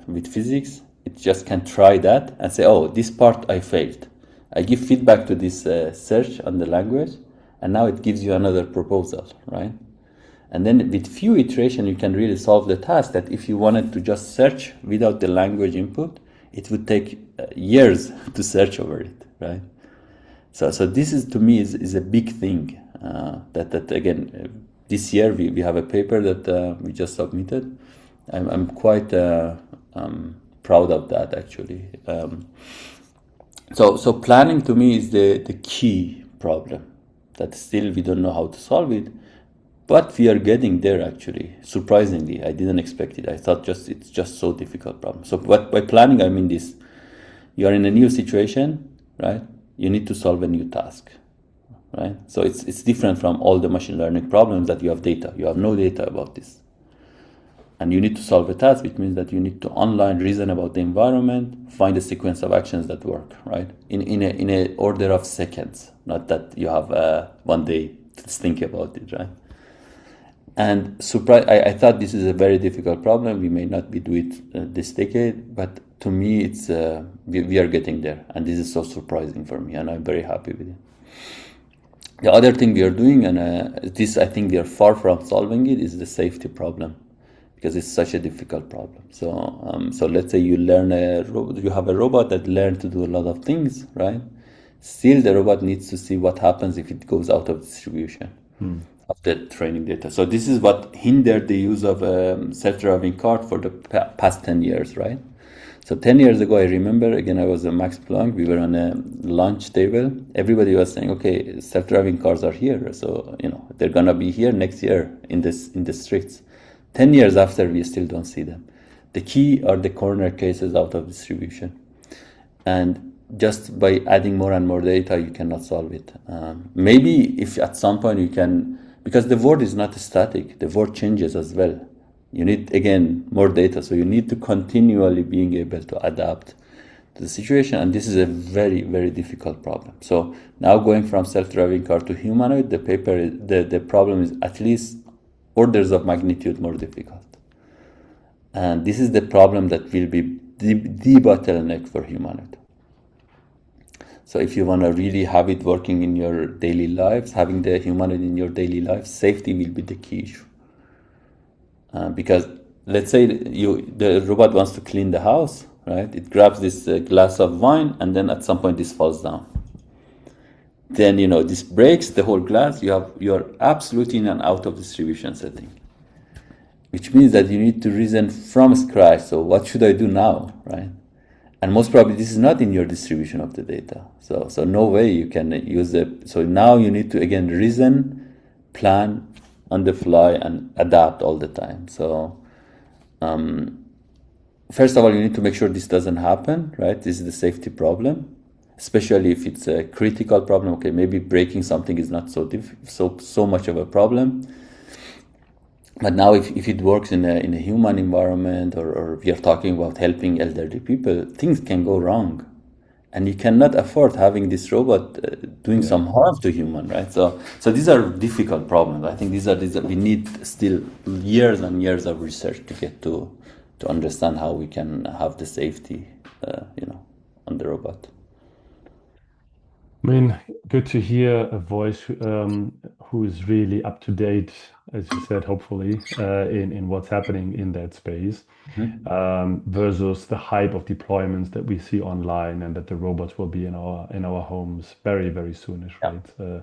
with physics. It just can try that and say, oh, this part I failed. I give feedback to this search on the language, and now it gives you another proposal, right? And then with few iterations, you can really solve the task that if you wanted to just search without the language input, it would take years to search over it, right? So this is, to me, is a big thing that again, this year we have a paper that we just submitted. I'm quite proud of that, actually. So planning to me is the key problem that still we don't know how to solve it, but we are getting there, actually. Surprisingly, I didn't expect it. I thought it's just so difficult problem. So by planning, I mean this: you are in a new situation, right? You need to solve a new task, right? So it's different from all the machine learning problems that you have data. You have no data about this. And you need to solve a task, which means that you need to online reason about the environment, find a sequence of actions that work, right? In a order of seconds, not that you have 1 day to think about it, right? And I thought this is a very difficult problem. We may not be do it this decade, but to me, it's we are getting there, and this is so surprising for me, and I'm very happy with it. The other thing we are doing, and this I think we are far from solving it, is the safety problem, because it's such a difficult problem. So let's say you learn you have a robot that learned to do a lot of things, right? Still, the robot needs to see what happens if it goes out of distribution of the training data. So this is what hindered the use of self-driving car for the past 10 years, right? So 10 years ago, I remember, again, I was at Max Planck, we were on a lunch table. Everybody was saying, okay, self-driving cars are here. So, they're going to be here next year in the streets. 10 years after, we still don't see them. The key are the corner cases out of distribution. And just by adding more and more data, you cannot solve it. Maybe if at some point you can, because the world is not static, the world changes as well. You need, again, more data. So you need to continually being able to adapt to the situation. And this is a very, very difficult problem. So now going from self-driving car to humanoid, the problem is at least orders of magnitude more difficult. And this is the problem that will be the bottleneck for humanoid. So if you want to really have it working in your daily lives, having the humanoid in your daily life, safety will be the key issue. Because let's say the robot wants to clean the house, right? It grabs this glass of wine, and then at some point this falls down. Then this breaks the whole glass. You're absolutely in an out of distribution setting, which means that you need to reason from scratch. So what should I do now, right? And most probably this is not in your distribution of the data. So no way you can use it. So now you need to again reason, plan on the fly, and adapt all the time. So first of all, you need to make sure this doesn't happen, right? This is the safety problem, especially if it's a critical problem. Okay, maybe breaking something is not so much of a problem. But now if it works in a human environment, or we are talking about helping elderly people, things can go wrong. And you cannot afford having this robot doing some harm to human, right? So these are difficult problems. I think these are we need still years and years of research to get to understand how we can have the safety, on the robot. I mean, good to hear a voice who is really up to date, as you said, hopefully, in what's happening in that space, versus the hype of deployments that we see online, and that the robots will be in our homes very, very soonish, right?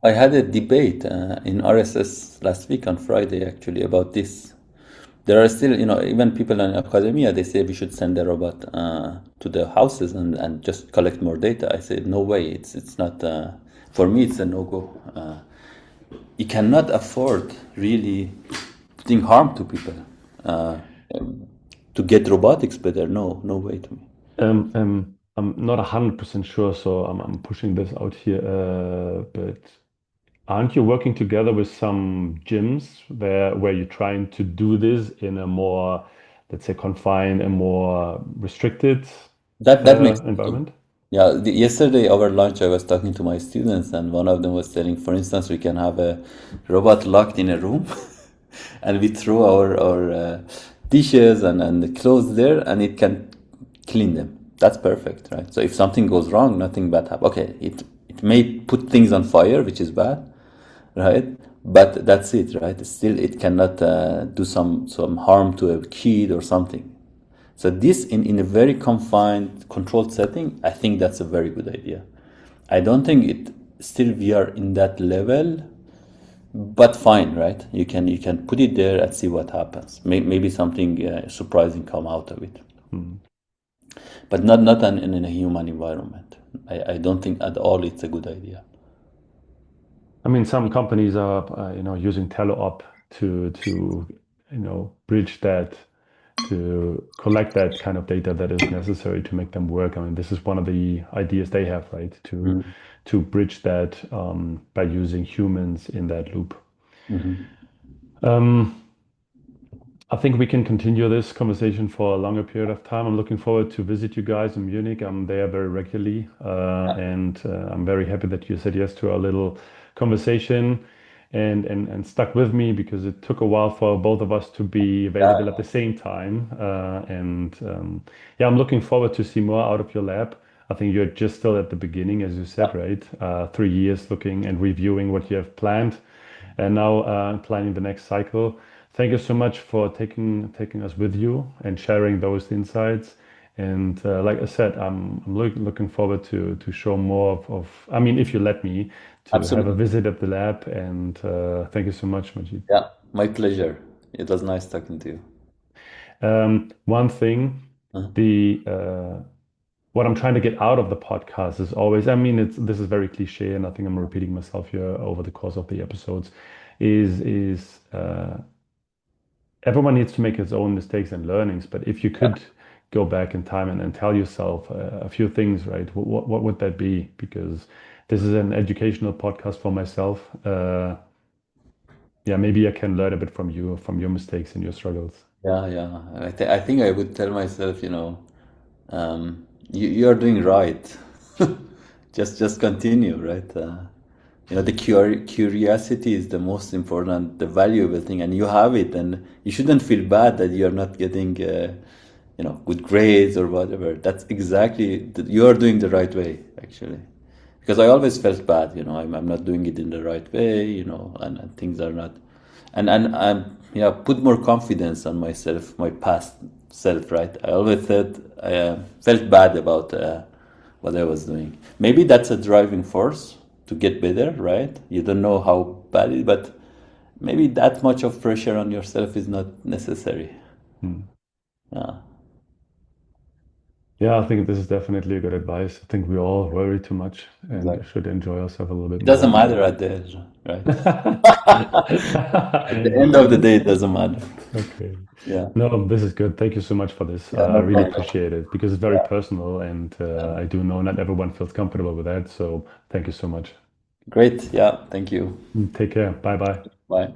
I had a debate in RSS last week on Friday, actually, about this. There are still, even people in academia, they say we should send a robot to the houses and just collect more data. I said, no way. It's not, for me, it's a no-go. You cannot afford really putting harm to people to get robotics better. No way to me. I'm not 100% sure, so I'm pushing this out here, but aren't you working together with some gyms where you're trying to do this in a more, let's say, confined and more restricted That makes sense. environment? Yeah, yesterday over lunch I was talking to my students, and one of them was telling, for instance, we can have a robot locked in a room, and we throw our dishes and the clothes there, and it can clean them. That's perfect, right? So if something goes wrong, nothing bad happens. Okay, it may put things on fire, which is bad, right? But that's it, right? Still, it cannot do some harm to a kid or something. So this, in a very confined, controlled setting, I think that's a very good idea. I don't think still we are in that level, but fine, right? You can put it there and see what happens. Maybe something surprising come out of it. But not in a human environment. I don't think at all it's a good idea. I mean, some companies are, using teleop to bridge that, to collect that kind of data that is necessary to make them work. I mean, this is one of the ideas they have, right? To bridge that by using humans in that loop. I think we can continue this conversation for a longer period of time. I'm looking forward to visit you guys in Munich. I'm there very regularly, and I'm very happy that you said yes to our little conversation. and stuck with me because it took a while for both of us to be available at Yeah, the same time. And yeah, I'm looking forward to see more out of your lab. I think you're just still at the beginning, as you said, yeah, right? 3 years looking and reviewing what you have planned, and now planning the next cycle. Thank you so much for taking us with you and sharing those insights. And like I said, I'm looking forward to show more I mean, if you let me, to have a absolutely. visit at the lab. And thank you so much, Majid. Yeah, my pleasure. It was nice talking to you. One thing, Uh, the what I'm trying to get out of the podcast is always, I mean, this is very cliche, and I think I'm repeating myself here over the course of the episodes, is everyone needs to make his own mistakes and learnings. But if you yeah, could go back in time and tell yourself a few things, right? What would that be? Because this is an educational podcast for myself. Yeah, maybe I can learn a bit from you, from your mistakes and your struggles. yeah. I think I would tell myself, you're doing right. Just continue, right? The curiosity is the most important, the valuable thing, and you have it, and you shouldn't feel bad that you're not getting, good grades or whatever. That's exactly you are doing the right way, actually. Because I always felt bad, I'm not doing it in the right way, and things are not, and I'm yeah, put more confidence on myself, my past self, right? I always said I felt bad about what I was doing. Maybe that's a driving force to get better, right? You don't know how bad it, but maybe that much of pressure on yourself is not necessary. Hmm. Yeah, Yeah, I think this is definitely a good advice. I think we all worry too much and exactly. should enjoy ourselves a little bit It doesn't more. matter at the end, right? At the end of the day, it doesn't matter. Okay. Yeah, No, this is good. Thank you so much for this. yeah, I no really problem. appreciate it because it's very personal, and Yeah. I do know not everyone feels comfortable with that. So thank you so much. Great. Yeah, thank you. Take care. Bye bye. Bye.